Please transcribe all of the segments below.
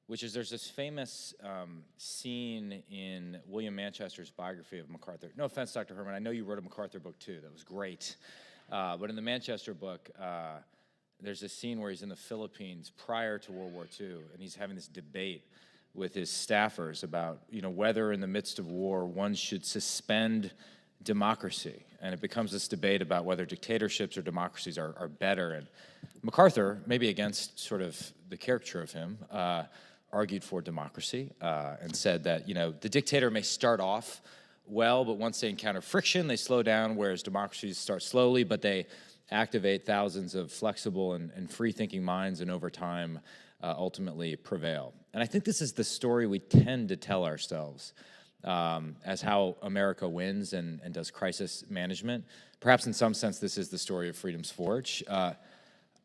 which is there's this famous scene in William Manchester's biography of MacArthur. No offense, Dr. Herman, I know you wrote a MacArthur book too, that was great. But in the Manchester book, there's this scene where he's in the Philippines prior to World War II, and he's having this debate with his staffers about, whether in the midst of war one should suspend democracy. And it becomes this debate about whether dictatorships or democracies are better. And MacArthur, maybe against sort of the caricature of him, argued for democracy and said that, the dictator may start off well, but once they encounter friction, they slow down, whereas democracies start slowly, but they activate thousands of flexible and free-thinking minds, and over time ultimately prevail. And I think this is the story we tend to tell ourselves as how America wins and does crisis management. Perhaps in some sense this is the story of Freedom's Forge.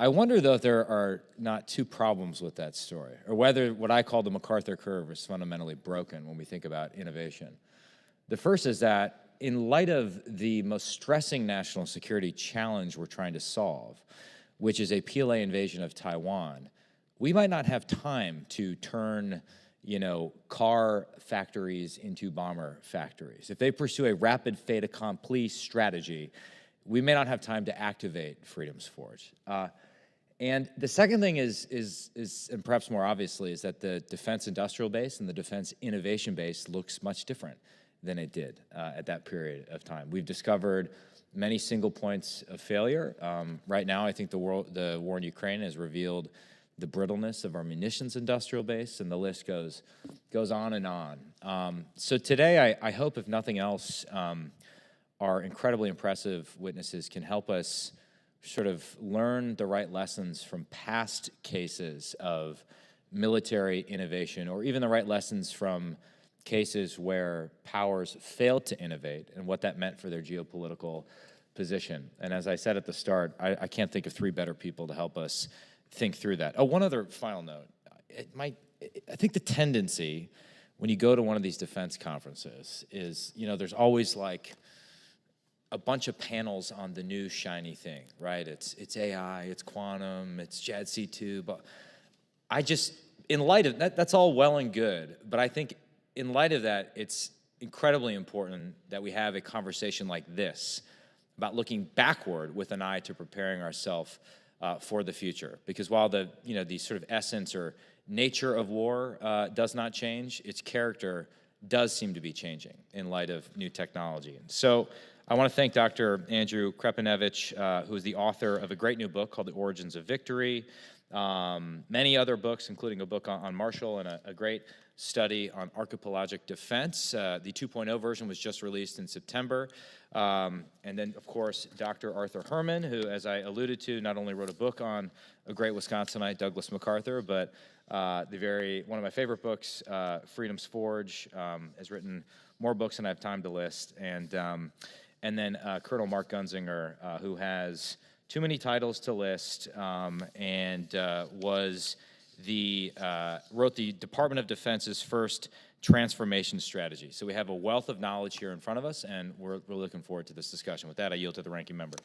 I wonder, though, if there are not two problems with that story, or whether what I call the MacArthur curve is fundamentally broken when we think about innovation. The first is that in light of the most stressing national security challenge we're trying to solve, which is a PLA invasion of Taiwan, we might not have time to turn, car factories into bomber factories. If they pursue a rapid fait accompli strategy, we may not have time to activate Freedom's Forge. And the second thing is, and perhaps more obviously, is that the defense industrial base and the defense innovation base looks much different than it did at that period of time. We've discovered many single points of failure. Right now, I think the war in Ukraine has revealed the brittleness of our munitions industrial base, and the list goes on and on. So today, I hope, if nothing else, our incredibly impressive witnesses can help us sort of learn the right lessons from past cases of military innovation, or even the right lessons from cases where powers failed to innovate and what that meant for their geopolitical position. And as I said at the start, I can't think of three better people to help us think through that. Oh, one other final note. I think the tendency when you go to one of these defense conferences is, there's always like a bunch of panels on the new shiny thing, right? It's AI, it's quantum, it's JADC2, but I just, in light of that, that's all well and good, but I think in light of that, it's incredibly important that we have a conversation like this about looking backward with an eye to preparing ourselves for the future. Because while the sort of essence or nature of war does not change, its character does seem to be changing in light of new technology. And so I want to thank Dr. Andrew Krepinevich, who is the author of a great new book called The Origins of Victory, many other books, including a book on Marshall and a great study on archipelagic defense. The 2.0 version was just released in September. And then, of course, Dr. Arthur Herman, who, as I alluded to, not only wrote a book on a great Wisconsinite, Douglas MacArthur, but one of my favorite books, Freedom's Forge, has written more books than I have time to list. And then Colonel Mark Gunzinger, who has too many titles to list, and wrote the Department of Defense's first transformation strategy. So we have a wealth of knowledge here in front of us, and we're looking forward to this discussion. With that, I yield to the ranking member.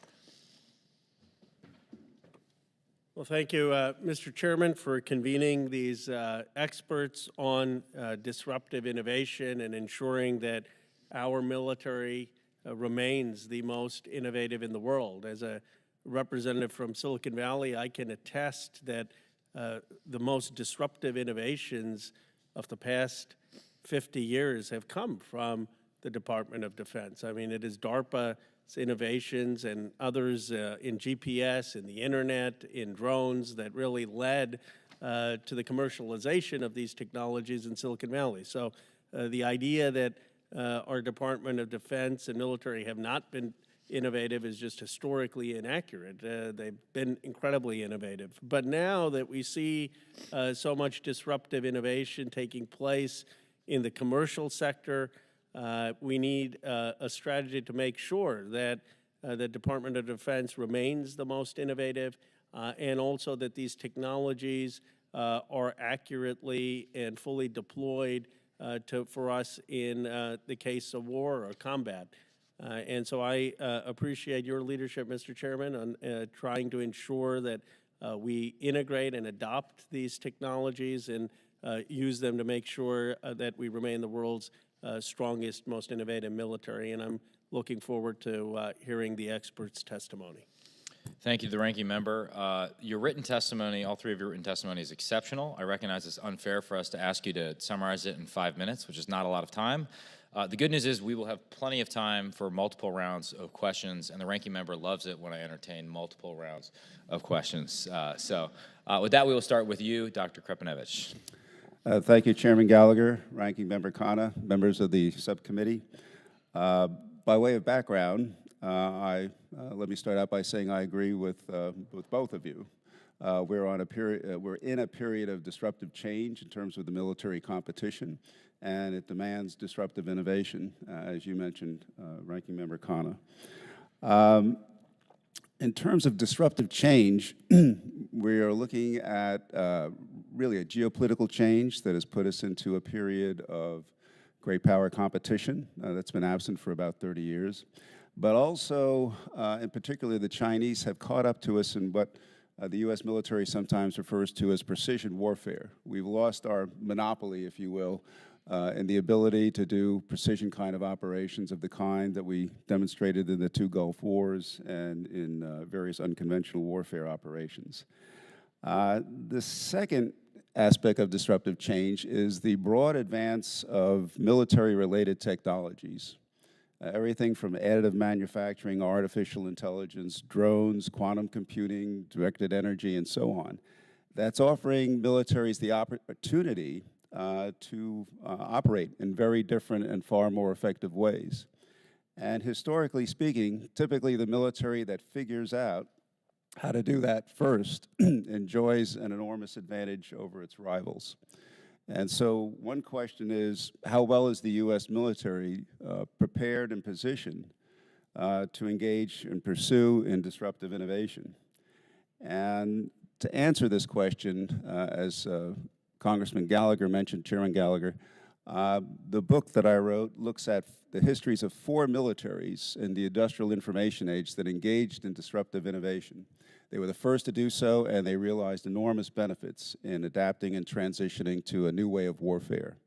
Well, thank you, Mr. Chairman, for convening these experts on disruptive innovation and ensuring that our military remains the most innovative in the world. As a representative from Silicon Valley, I can attest that the most disruptive innovations of the past 50 years have come from the Department of Defense. I mean, it is DARPA's innovations and others in GPS, in the internet, in drones that really led to the commercialization of these technologies in Silicon Valley. So the idea that our Department of Defense and military have not been innovative is just historically inaccurate. They've been incredibly innovative. But now that we see so much disruptive innovation taking place in the commercial sector, we need a strategy to make sure that the Department of Defense remains the most innovative, and also that these technologies are accurately and fully deployed for us in the case of war or combat. And so I appreciate your leadership, Mr. Chairman, on trying to ensure that we integrate and adopt these technologies in use them to make sure that we remain the world's strongest, most innovative military. And I'm looking forward to hearing the experts' testimony. Thank you to the ranking member. Your written testimony, all three of your written testimony is exceptional. I recognize it's unfair for us to ask you to summarize it in 5 minutes, which is not a lot of time. The good news is we will have plenty of time for multiple rounds of questions, and the ranking member loves it when I entertain multiple rounds of questions. With that, we will start with you, Dr. Krepinevich. Thank you, Chairman Gallagher, Ranking Member Khanna, members of the subcommittee. By way of background, let me start out by saying I agree with both of you. We're in a period of disruptive change in terms of the military competition, and it demands disruptive innovation, as you mentioned, Ranking Member Khanna. In terms of disruptive change, we are looking at really a geopolitical change that has put us into a period of great power competition that's been absent for about 30 years. But also, in particular, the Chinese have caught up to us in what the U.S. military sometimes refers to as precision warfare. We've lost our monopoly, if you will, in the ability to do precision kind of operations of the kind that we demonstrated in the 2 Gulf Wars and in various unconventional warfare operations. The second aspect of disruptive change is the broad advance of military-related technologies. Everything from additive manufacturing, artificial intelligence, drones, quantum computing, directed energy, and so on. That's offering militaries the opportunity to operate in very different and far more effective ways. And historically speaking, typically the military that figures out how to do that first enjoys an enormous advantage over its rivals. And so one question is, how well is the U.S. military prepared and positioned to engage and pursue in disruptive innovation? And to answer this question, as Congressman Gallagher mentioned, Chairman Gallagher, the book that I wrote looks at the histories of 4 militaries in the industrial information age that engaged in disruptive innovation. They were the first to do so, and they realized enormous benefits in adapting and transitioning to a new way of warfare.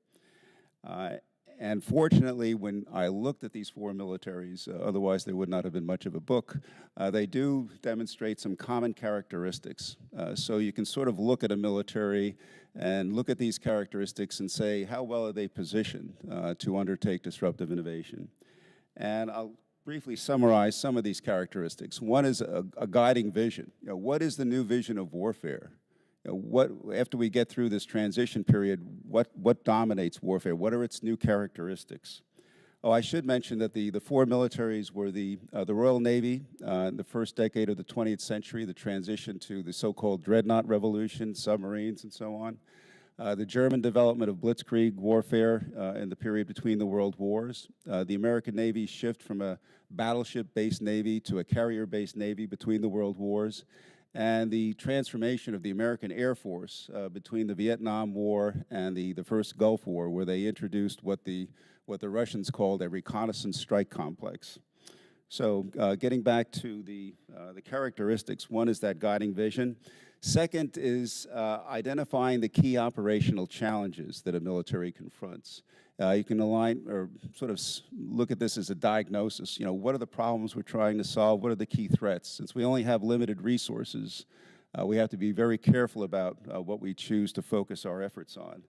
And fortunately, when I looked at these 4 militaries, otherwise there would not have been much of a book, they do demonstrate some common characteristics. So you can sort of look at a military and look at these characteristics and say, how well are they positioned to undertake disruptive innovation? And I'll briefly summarize some of these characteristics. One is a guiding vision. What is the new vision of warfare? After we get through this transition period, what dominates warfare? What are its new characteristics? Oh, I should mention that the 4 militaries were the Royal Navy in the first decade of the 20th century, the transition to the so-called dreadnought revolution, submarines, and so on. The German development of blitzkrieg warfare in the period between the world wars. The American Navy's shift from a battleship-based Navy to a carrier-based Navy between the world wars. And the transformation of the American Air Force between the Vietnam War and the first Gulf War, where they introduced what the Russians called a reconnaissance strike complex. So getting back to the characteristics, one is that guiding vision. Second is identifying the key operational challenges that a military confronts. You can align or sort of look at this as a diagnosis. What are the problems we're trying to solve? What are the key threats? Since we only have limited resources, we have to be very careful about what we choose to focus our efforts on.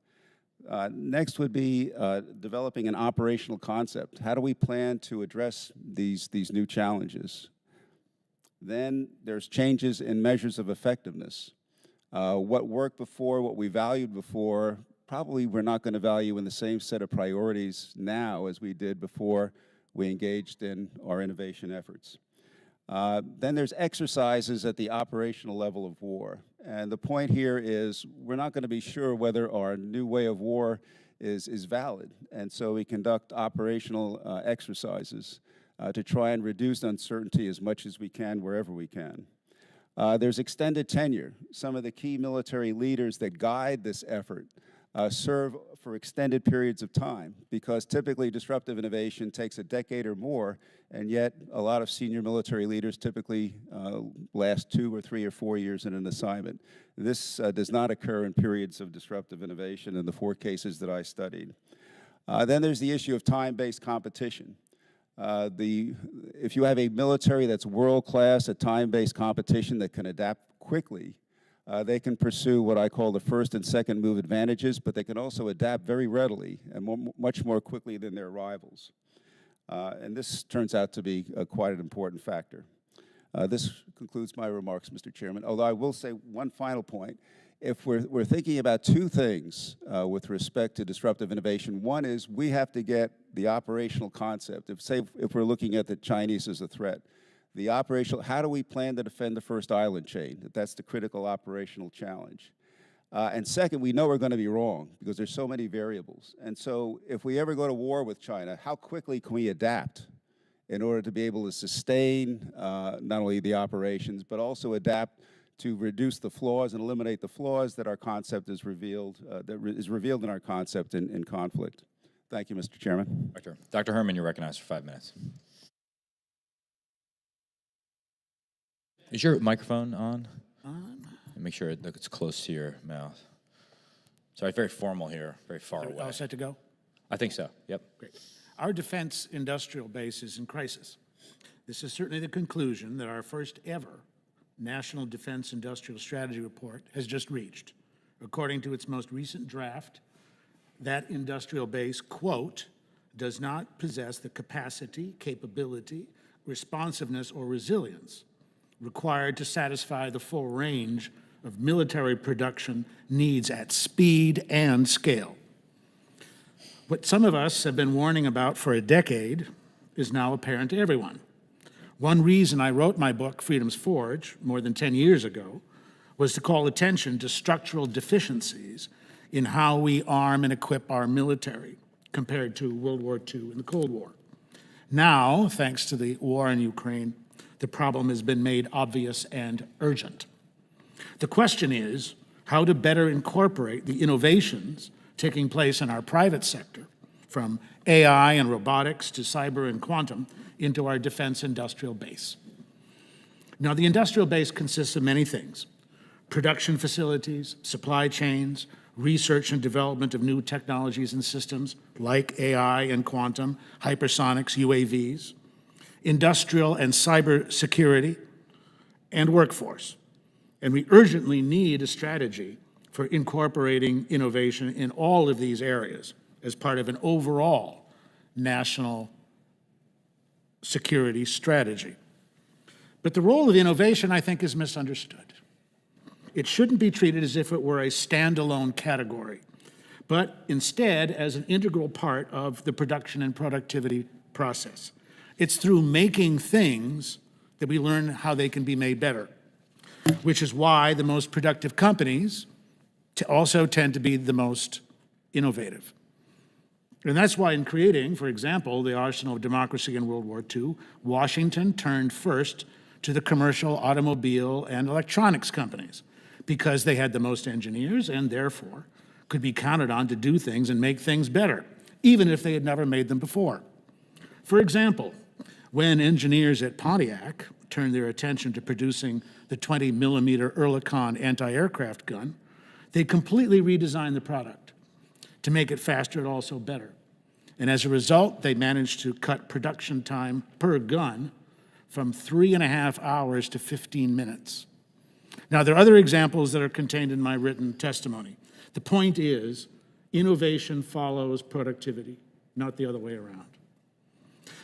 Next would be developing an operational concept. How do we plan to address these new challenges? Then there's changes in measures of effectiveness. What worked before, what we valued before, probably we're not going to value in the same set of priorities now as we did before we engaged in our innovation efforts. Then there's exercises at the operational level of war. And the point here is we're not going to be sure whether our new way of war is valid. And so we conduct operational exercises to try and reduce uncertainty as much as we can wherever we can. There's extended tenure. Some of the key military leaders that guide this effort serve for extended periods of time, because typically disruptive innovation takes a decade or more, and yet a lot of senior military leaders typically last 2 or 3 or 4 years in an assignment. This does not occur in periods of disruptive innovation in the 4 cases that I studied. Then there's the issue of time-based competition. If you have a military that's world-class at time-based competition that can adapt quickly, they can pursue what I call the first and second move advantages, but they can also adapt very readily and much more quickly than their rivals. And this turns out to be quite an important factor. This concludes my remarks, Mr. Chairman, although I will say one final point. If we're thinking about 2 things with respect to disruptive innovation, one is we have to get the operational concept. If we're looking at the Chinese as a threat, the operational, how do we plan to defend the first island chain? That's the critical operational challenge. And second, we know we're going to be wrong because there's so many variables. And so if we ever go to war with China, how quickly can we adapt in order to be able to sustain not only the operations, but also adapt to reduce the flaws and eliminate the flaws that our concept is revealed, is revealed in our concept in conflict. Thank you, Mr. Chairman. Dr. Herman, you're recognized for 5 minutes. Is your microphone on? Make sure it's close to your mouth. Sorry, it's very formal here, very far away. All set to go? I think so, yep. Great. Our defense industrial base is in crisis. This is certainly the conclusion that our first ever National Defense Industrial Strategy Report has just reached. According to its most recent draft, that industrial base, quote, does not possess the capacity, capability, responsiveness, or resilience required to satisfy the full range of military production needs at speed and scale. What some of us have been warning about for a decade is now apparent to everyone. One reason I wrote my book, Freedom's Forge, more than 10 years ago, was to call attention to structural deficiencies in how we arm and equip our military compared to World War II and the Cold War. Now, thanks to the war in Ukraine, the problem has been made obvious and urgent. The question is how to better incorporate the innovations taking place in our private sector, from AI and robotics to cyber and quantum, into our defense industrial base. Now, the industrial base consists of many things: production facilities, supply chains, research and development of new technologies and systems like AI and quantum, hypersonics, UAVs, industrial and cyber security, and workforce. And we urgently need a strategy for incorporating innovation in all of these areas as part of an overall national security strategy. But the role of innovation, I think, is misunderstood. It shouldn't be treated as if it were a standalone category, but instead as an integral part of the production and productivity process. It's through making things that we learn how they can be made better, which is why the most productive companies also tend to be the most innovative. And that's why in creating, for example, the arsenal of democracy in World War II, Washington turned first to the commercial automobile and electronics companies because they had the most engineers and therefore could be counted on to do things and make things better, even if they had never made them before. For example, when engineers at Pontiac turned their attention to producing the 20-millimeter Oerlikon anti-aircraft gun, they completely redesigned the product to make it faster and also better. And as a result, they managed to cut production time per gun from 3.5 hours to 15 minutes. Now, there are other examples that are contained in my written testimony. The point is, innovation follows productivity, not the other way around.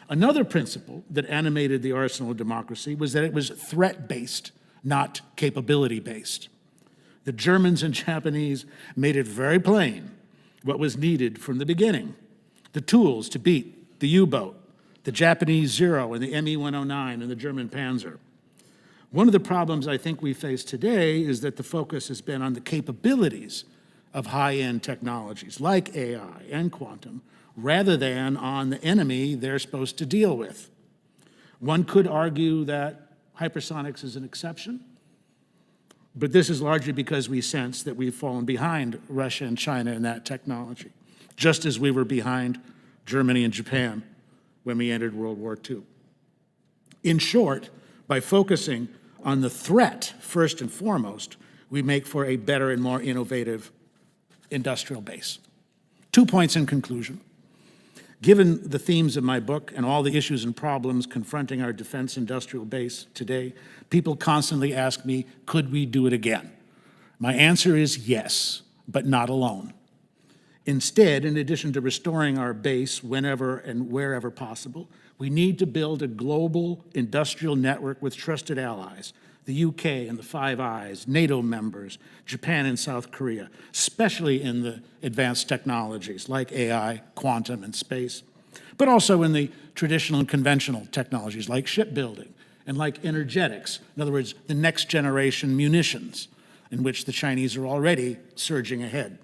Another principle that animated the arsenal of democracy was that it was threat-based, not capability-based. The Germans and Japanese made it very plain what was needed from the beginning: the tools to beat the U-boat, the Japanese Zero and the Me-109 and the German Panzer. One of the problems I think we face today is that the focus has been on the capabilities of high-end technologies like AI and quantum, rather than on the enemy they're supposed to deal with. One could argue that hypersonics is an exception, But this is largely because we sense that we've fallen behind Russia and China in that technology, just as we were behind Germany and Japan when we entered World War II. In short, by focusing on the threat first and foremost, we make for a better and more innovative industrial base. 2 points in conclusion. Given the themes of my book and all the issues and problems confronting our defense industrial base today, people constantly ask me, could we do it again? My answer is yes, but not alone. Instead, in addition to restoring our base whenever and wherever possible, we need to build a global industrial network with trusted allies, the UK and the Five Eyes, NATO members, Japan and South Korea, especially in the advanced technologies like AI, quantum, and space, but also in the traditional and conventional technologies like shipbuilding and like energetics, in other words, the next generation munitions, in which the Chinese are already surging ahead.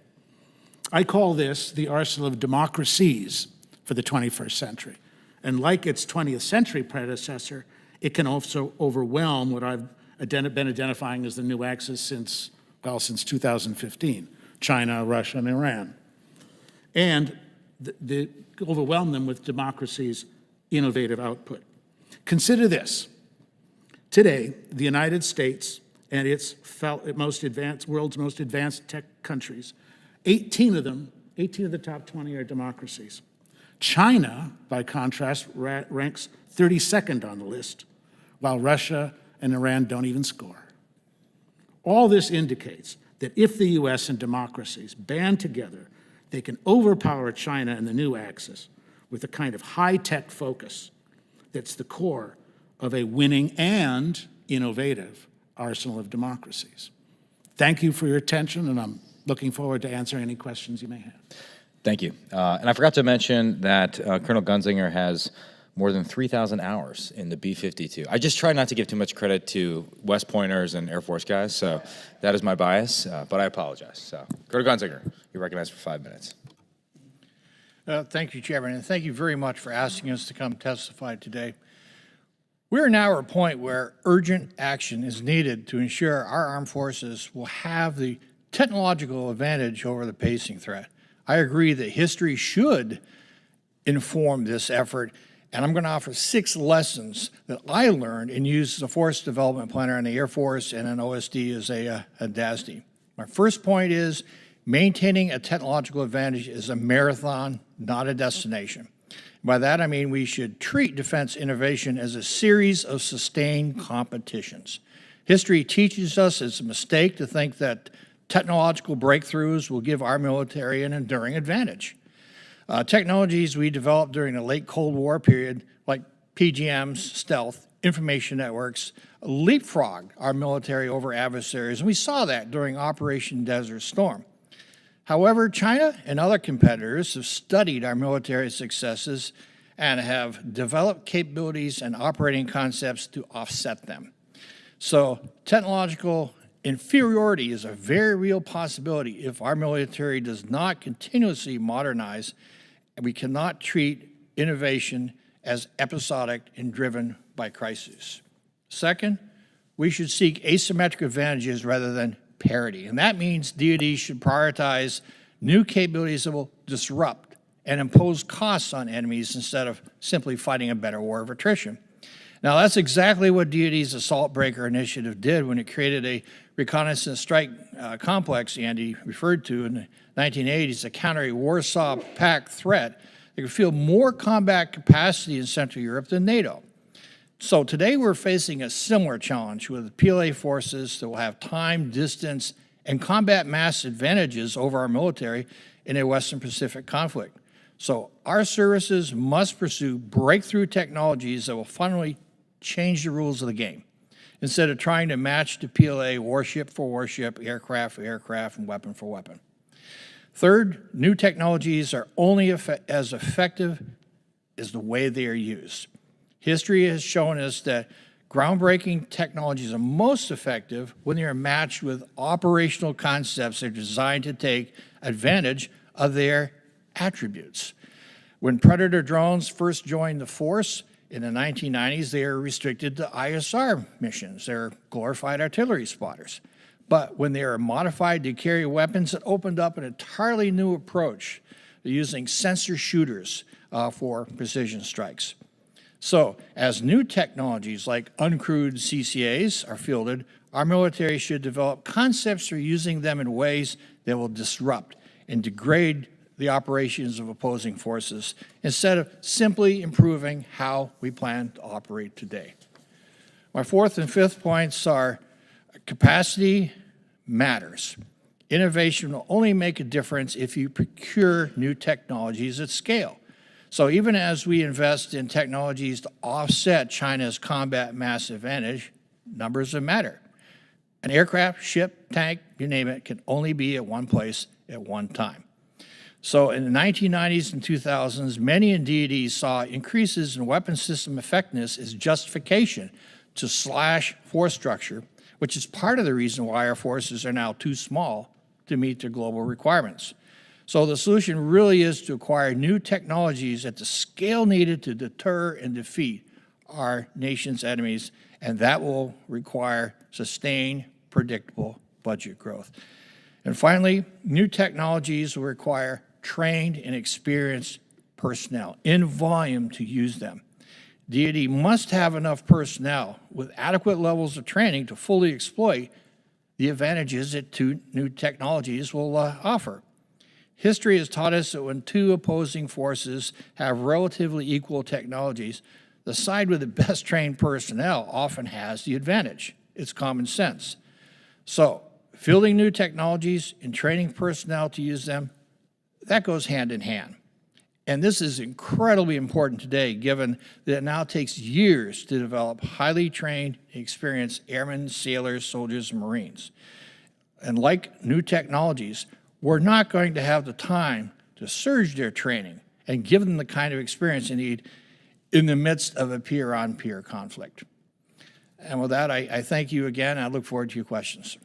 I call this the arsenal of democracies for the 21st century. And like its 20th century predecessor, it can also overwhelm what I've been identifying as the new axis since 2015, China, Russia, and Iran. And overwhelm them with democracy's innovative output. Consider this. Today, the United States and its world's most advanced tech countries, 18 of the top 20 are democracies. China, by contrast, ranks 32nd on the list, while Russia and Iran don't even score. All this indicates that if the US and democracies band together, they can overpower China and the new axis with a kind of high-tech focus that's the core of a winning and innovative arsenal of democracies. Thank you for your attention, and I'm looking forward to answering any questions you may have. Thank you. And I forgot to mention that Colonel Gunzinger has more than 3,000 hours in the B-52. I just try not to give too much credit to West Pointers and Air Force guys, so that is my bias, but I apologize. So, Colonel Gunzinger, you're recognized for 5 minutes. Thank you, Chairman, and thank you very much for asking us to come testify today. We're now at a point where urgent action is needed to ensure our armed forces will have the technological advantage over the pacing threat. I agree that history should inform this effort, and I'm going to offer 6 lessons that I learned and used as a force development planner in the Air Force and an OSD as a DASD. My first point is maintaining a technological advantage is a marathon, not a destination. By that, I mean we should treat defense innovation as a series of sustained competitions. History teaches us it's a mistake to think that technological breakthroughs will give our military an enduring advantage. Technologies we developed during the late Cold War period, like PGMs, stealth, information networks, leapfrogged our military over adversaries, and we saw that during Operation Desert Storm. However, China and other competitors have studied our military successes and have developed capabilities and operating concepts to offset them. So technological inferiority is a very real possibility if our military does not continuously modernize, and we cannot treat innovation as episodic and driven by crises. Second, we should seek asymmetric advantages rather than parity, and that means DoD should prioritize new capabilities that will disrupt and impose costs on enemies instead of simply fighting a better war of attrition. Now, that's exactly what DoD's Assault Breaker Initiative did when it created a reconnaissance strike complex Andy referred to in the 1980s to counter a Warsaw Pact threat that could field more combat capacity in Central Europe than NATO. So today we're facing a similar challenge with PLA forces that will have time, distance, and combat mass advantages over our military in a Western Pacific conflict. So our services must pursue breakthrough technologies that will fundamentally change the rules of the game, instead of trying to match the PLA warship for warship, aircraft for aircraft, and weapon for weapon. Third, new technologies are only as effective as the way they are used. History has shown us that groundbreaking technologies are most effective when they are matched with operational concepts that are designed to take advantage of their attributes. When Predator drones first joined the force in the 1990s, they were restricted to ISR missions. They're glorified artillery spotters. but when they are modified to carry weapons, it opened up an entirely new approach to using sensor shooters for precision strikes. So, as new technologies like uncrewed CCAs are fielded, our military should develop concepts for using them in ways that will disrupt and degrade the operations of opposing forces instead of simply improving how we plan to operate today. My fourth and fifth points are capacity matters. Innovation will only make a difference if you procure new technologies at scale. So even as we invest in technologies to offset China's combat mass advantage, numbers matter. An aircraft, ship, tank, you name it, can only be at one place at one time. So in the 1990s and 2000s, many in DoD saw increases in weapon system effectiveness as justification to slash force structure, which is part of the reason why our forces are now too small to meet their global requirements. So the solution really is to acquire new technologies at the scale needed to deter and defeat our nation's enemies, and that will require sustained, predictable budget growth. And finally, new technologies will require trained and experienced personnel in volume to use them. DoD must have enough personnel with adequate levels of training to fully exploit the advantages that new technologies will offer. History has taught us that when two opposing forces have relatively equal technologies, the side with the best trained personnel often has the advantage. It's common sense. So, fielding new technologies and training personnel to use them, that goes hand in hand. And this is incredibly important today, given that it now takes years to develop highly trained, experienced airmen, sailors, soldiers, and Marines. And like new technologies, we're not going to have the time to surge their training and give them the kind of experience they need in the midst of a peer-on-peer conflict. And with that, I thank you again. I look forward to your questions.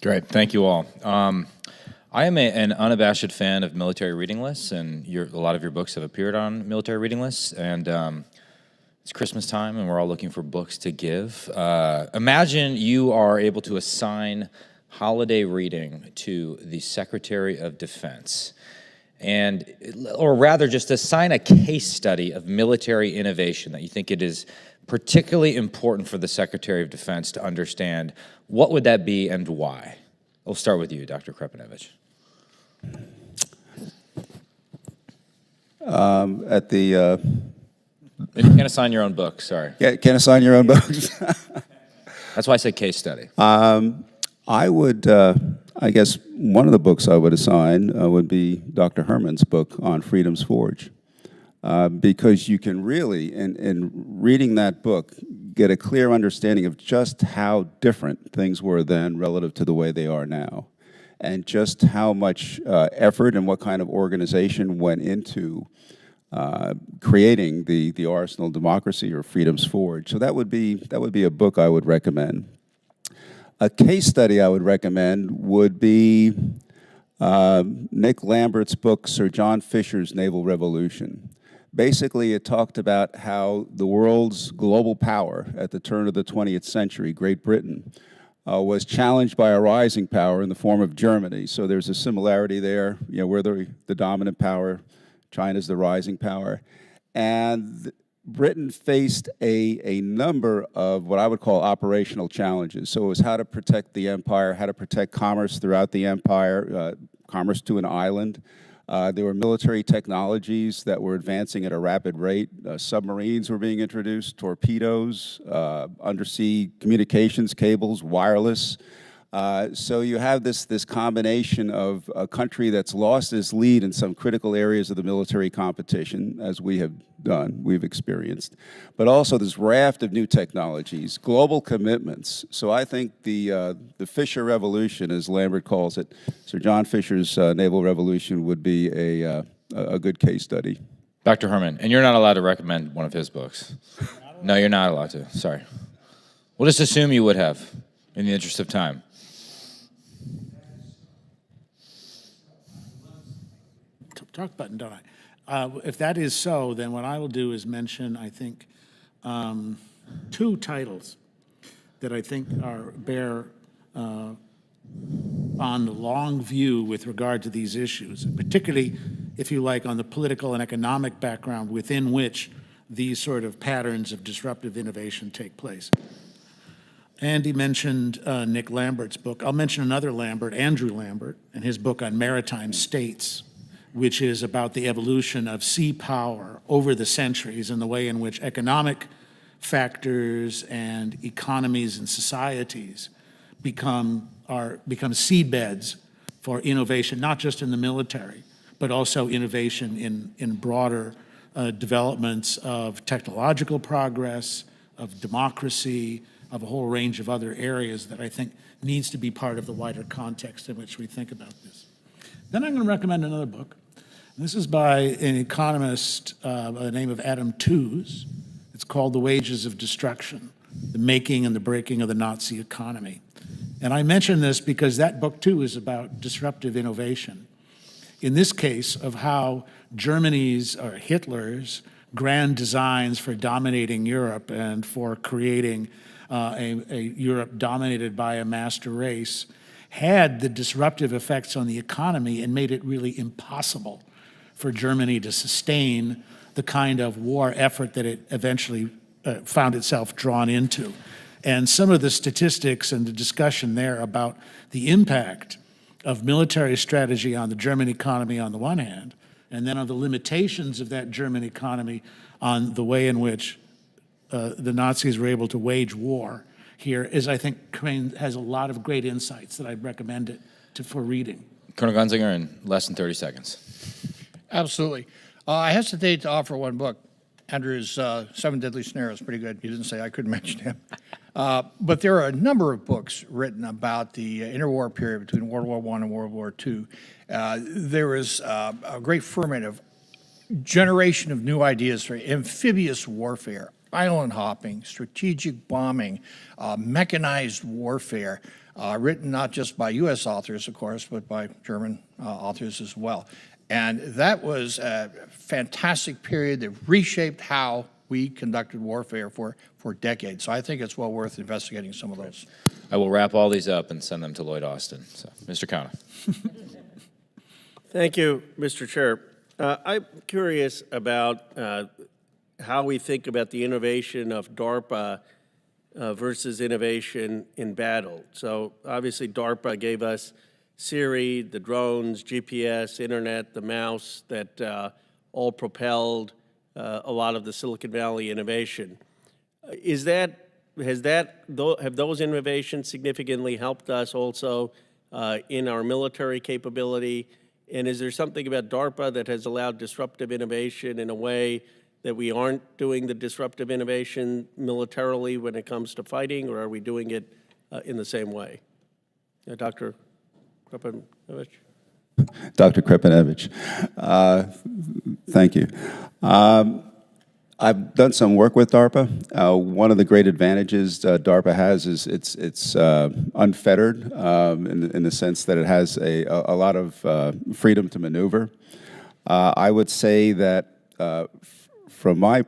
Great, thank you all. I am an unabashed fan of military reading lists, and a lot of your books have appeared on military reading lists, and it's Christmas time, and we're all looking for books to give. Imagine you are able to assign holiday reading to the Secretary of Defense, or rather just assign a case study of military innovation that you think it is particularly important for the Secretary of Defense to understand. What would that be and why? We'll start with you, Dr. Krepinevich. At the If you can't assign your own book, sorry. Can't assign your own books. That's why I said case study. I would, I guess one of the books I would assign would be Dr. Herman's book on Freedom's Forge. Because you can really, in reading that book, get a clear understanding of just how different things were then relative to the way they are now, and just how much effort and what kind of organization went into creating the Arsenal Democracy or Freedom's Forge. So that would be a book I would recommend. A case study I would recommend would be Nick Lambert's book, Sir John Fisher's Naval Revolution. Basically, it talked about how the world's global power at the turn of the 20th century, Great Britain, was challenged by a rising power in the form of Germany. So there's a similarity there. You know, we're the dominant power, China's the rising power. And Britain faced a number of what I would call operational challenges. So it was how to protect the empire, how to protect commerce throughout the empire, commerce to an island. There were military technologies that were advancing at a rapid rate. Submarines were being introduced, torpedoes, undersea communications cables, wireless. So you have this combination of a country that's lost its lead in some critical areas of the military competition, as we've experienced, but also this raft of new technologies, global commitments. So I think the Fisher Revolution, as Lambert calls it, Sir John Fisher's Naval Revolution, would be a good case study. Dr. Herman, and you're not allowed to recommend one of his books. No, you're not allowed to, sorry. We'll just assume you would have, in the interest of time. Talk button, don't I? If that is so, then what I will do is mention, I think, two titles that I think bear on the long view with regard to these issues, particularly, if you like, on the political and economic background within which these sort of patterns of disruptive innovation take place. Andy mentioned Nick Lambert's book. I'll mention another Lambert, Andrew Lambert, and his book on maritime states, which is about the evolution of sea power over the centuries and the way in which economic factors and economies and societies become seedbeds for innovation, not just in the military, but also innovation in broader developments of technological progress, of democracy, of a whole range of other areas that I think needs to be part of the wider context in which we think about this. Then I'm going to recommend another book. This is by an economist by the name of Adam Tooze. It's called The Wages of Destruction, The Making and the Breaking of the Nazi Economy. And I mention this because that book, too, is about disruptive innovation. In this case, of how Germany's or Hitler's grand designs for dominating Europe and for creating a Europe dominated by a master race had the disruptive effects on the economy and made it really impossible for Germany to sustain the kind of war effort that it eventually found itself drawn into. And some of the statistics and the discussion there about the impact of military strategy on the German economy on the one hand, and then on the limitations of that German economy on the way in which the Nazis were able to wage war here is, I think, has a lot of great insights that I'd recommend it for reading. Colonel Gunzinger, in less than 30 seconds. Absolutely. I hesitate to offer one book. Andrew's Seven Deadly Snares is pretty good. You didn't say I couldn't mention him. But there are a number of books written about the interwar period between World War I and World War II. There was a great ferment of generation of new ideas for amphibious warfare, island hopping, strategic bombing, mechanized warfare, written not just by U.S. authors, of course, but by German authors as well. And that was a fantastic period that reshaped how we conducted warfare for decades. So I think it's well worth investigating some of those. I will wrap all these up and send them to Lloyd Austin. So, Mr. Kana. Thank you, Mr. Chair. I'm curious about how we think about the innovation of DARPA versus innovation in battle. So obviously DARPA gave us Siri, the drones, GPS, internet, the mouse that all propelled a lot of the Silicon Valley innovation. Have those innovations significantly helped us also in our military capability? And is there something about DARPA that has allowed disruptive innovation in a way that we aren't doing the disruptive innovation militarily when it comes to fighting, or are we doing it in the same way? Dr. Krepinevich? Dr. Krepinevich, thank you. I've done some work with DARPA. One of the great advantages DARPA has is it's unfettered in the sense that it has a lot of freedom to maneuver. I would say that from my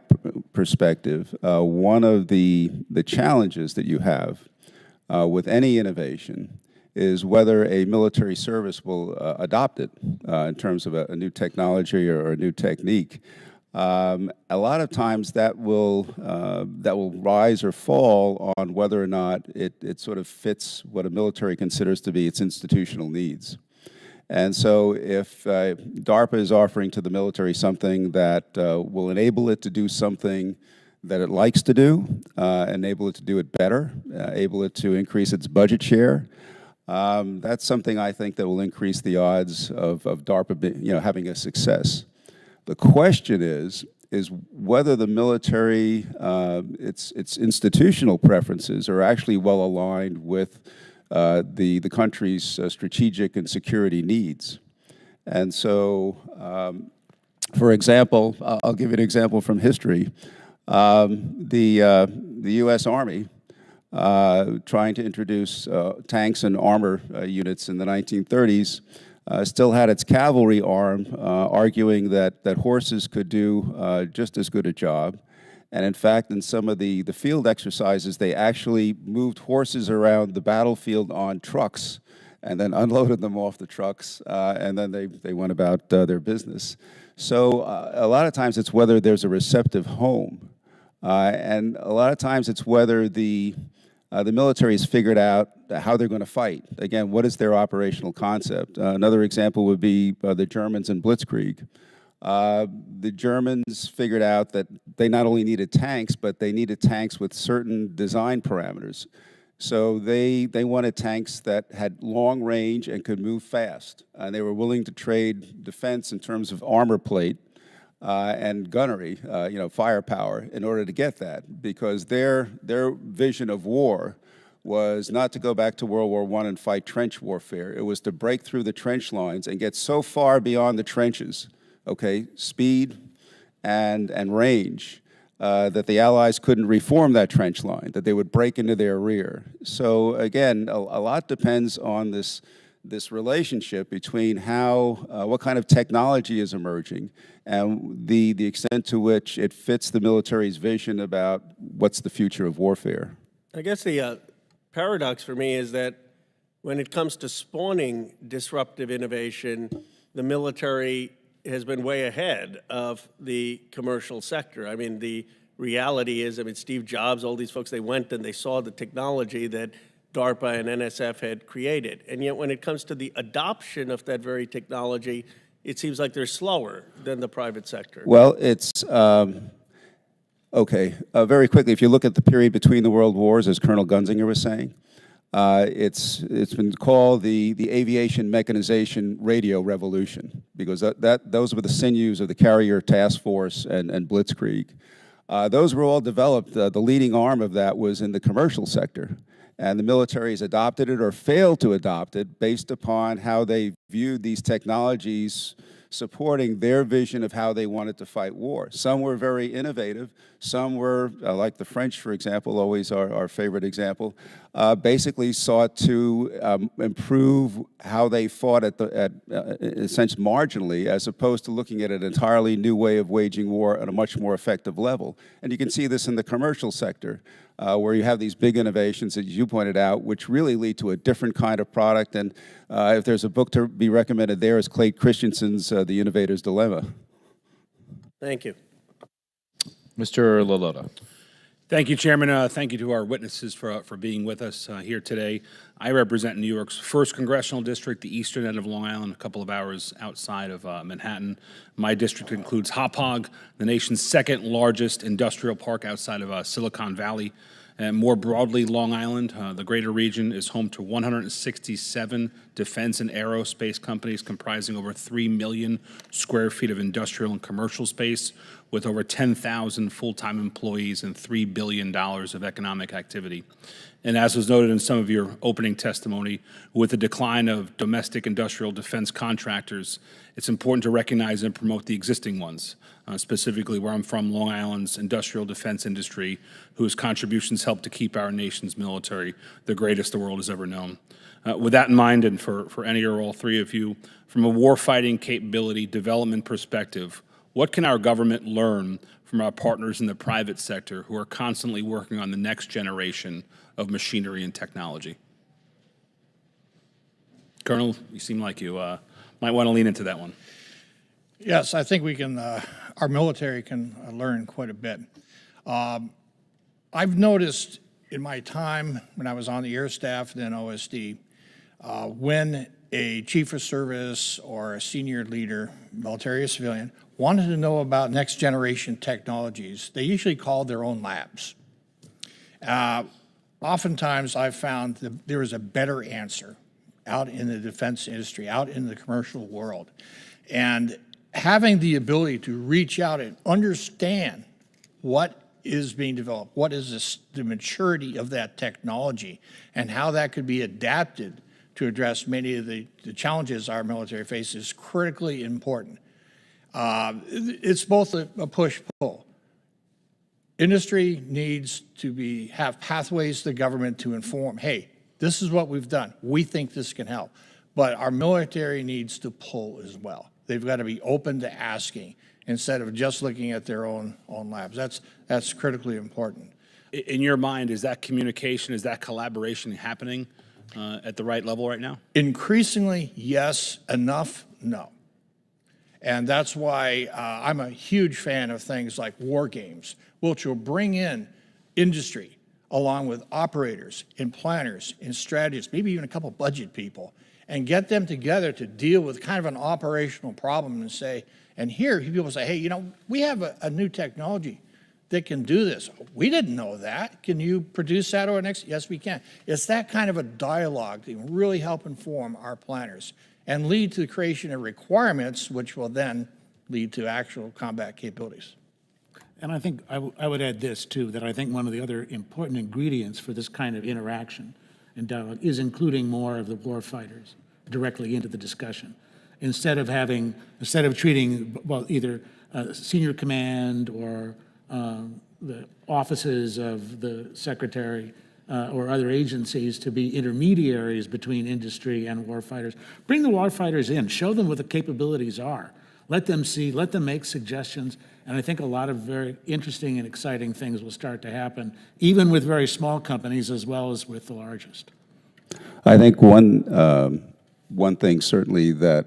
perspective, one of the challenges that you have with any innovation is whether a military service will adopt it in terms of a new technology or a new technique. A lot of times that will rise or fall on whether or not it sort of fits what a military considers to be its institutional needs. And so if DARPA is offering to the military something that will enable it to do something that it likes to do, enable it to do it better, able it to increase its budget share, that's something I think that will increase the odds of DARPA having a success. The question is whether the military, its institutional preferences are actually well aligned with the country's strategic and security needs. And so, for example, I'll give you an example from history. The U.S. Army, trying to introduce tanks and armor units in the 1930s, still had its cavalry arm arguing that horses could do just as good a job. And in fact, in some of the field exercises, they actually moved horses around the battlefield on trucks and then unloaded them off the trucks, and then they went about their business. So a lot of times it's whether there's a receptive home, and a lot of times it's whether the military has figured out how they're going to fight. Again, what is their operational concept? Another example would be the Germans in Blitzkrieg. The Germans figured out that they not only needed tanks, but they needed tanks with certain design parameters. So they wanted tanks that had long range and could move fast. And they were willing to trade defense in terms of armor plate and gunnery, firepower, in order to get that, because their vision of war was not to go back to World War I and fight trench warfare. It was to break through the trench lines and get so far beyond the trenches, speed and range, that the Allies couldn't reform that trench line, that they would break into their rear. So again, a lot depends on this relationship between what kind of technology is emerging and the extent to which it fits the military's vision about what's the future of warfare. I guess the paradox for me is that when it comes to spawning disruptive innovation, the military has been way ahead of the commercial sector. I mean, the reality is, Steve Jobs, all these folks, they went and they saw the technology that DARPA and NSF had created. And yet when it comes to the adoption of that very technology, it seems like they're slower than the private sector. Well, it's, very quickly, if you look at the period between the world wars, as Colonel Gunzinger was saying, it's been called the aviation mechanization radio revolution, because those were the sinews of the carrier task force and Blitzkrieg. Those were all developed. The leading arm of that was in the commercial sector. And the military has adopted it or failed to adopt it based upon how they viewed these technologies supporting their vision of how they wanted to fight war. Some were very innovative. Some were, like the French, for example, always our favorite example, basically sought to improve how they fought at essentially marginally, as opposed to looking at an entirely new way of waging war at a much more effective level. And you can see this in the commercial sector, where you have these big innovations, as you pointed out, which really lead to a different kind of product. And if there's a book to be recommended there, is Clayton Christensen's The Innovator's Dilemma. Thank you. Mr. Lalota. Thank you, Chairman. Thank you to our witnesses for being with us here today. I represent New York's 1st Congressional District, the eastern end of Long Island, a couple of hours outside of Manhattan. My district includes Hauppauge, the nation's 2nd largest industrial park outside of Silicon Valley. And more broadly, Long Island, the greater region, is home to 167 defense and aerospace companies comprising over 3 million square feet of industrial and commercial space, with over 10,000 full-time employees and $3 billion of economic activity. And as was noted in some of your opening testimony, with the decline of domestic industrial defense contractors, it's important to recognize and promote the existing ones, specifically where I'm from, Long Island's industrial defense industry, whose contributions help to keep our nation's military the greatest the world has ever known. With that in mind, and for any or all three of you, from a warfighting capability development perspective, what can our government learn from our partners in the private sector who are constantly working on the next generation of machinery and technology? Colonel, you seem like you might want to lean into that one. Yes, I think we can, our military can learn quite a bit. I've noticed in my time when I was on the air staff, then OSD, when a chief of service or a senior leader, military or civilian, wanted to know about next generation technologies, they usually called their own labs. Oftentimes I've found that there is a better answer out in the defense industry, out in the commercial world. And having the ability to reach out and understand what is being developed, what is the maturity of that technology, and how that could be adapted to address many of the challenges our military faces is critically important. It's both a push-pull. Industry needs to have pathways to the government to inform, hey, this is what we've done. We think this can help. But our military needs to pull as well. They've got to be open to asking instead of just looking at their own labs. That's critically important. In your mind, is that communication, is that collaboration happening at the right level right now? Increasingly, yes. Enough, no. And that's why I'm a huge fan of things like war games, which will bring in industry along with operators and planners and strategists, maybe even a couple budget people, and get them together to deal with kind of an operational problem and say, and here people say, hey, you know, we have a new technology that can do this. We didn't know that. Can you produce that over next? Yes, we can. It's that kind of a dialogue that can really help inform our planners and lead to the creation of requirements, which will then lead to actual combat capabilities. And I think I would add this, too, that I think one of the other important ingredients for this kind of interaction and dialogue is including more of the war fighters directly into the discussion. Instead of treating, well, either senior command or the offices of the secretary or other agencies to be intermediaries between industry and warfighters. Bring the warfighters in, show them what the capabilities are. Let them see, let them make suggestions, and I think a lot of very interesting and exciting things will start to happen, even with very small companies as well as with the largest. I think one thing certainly that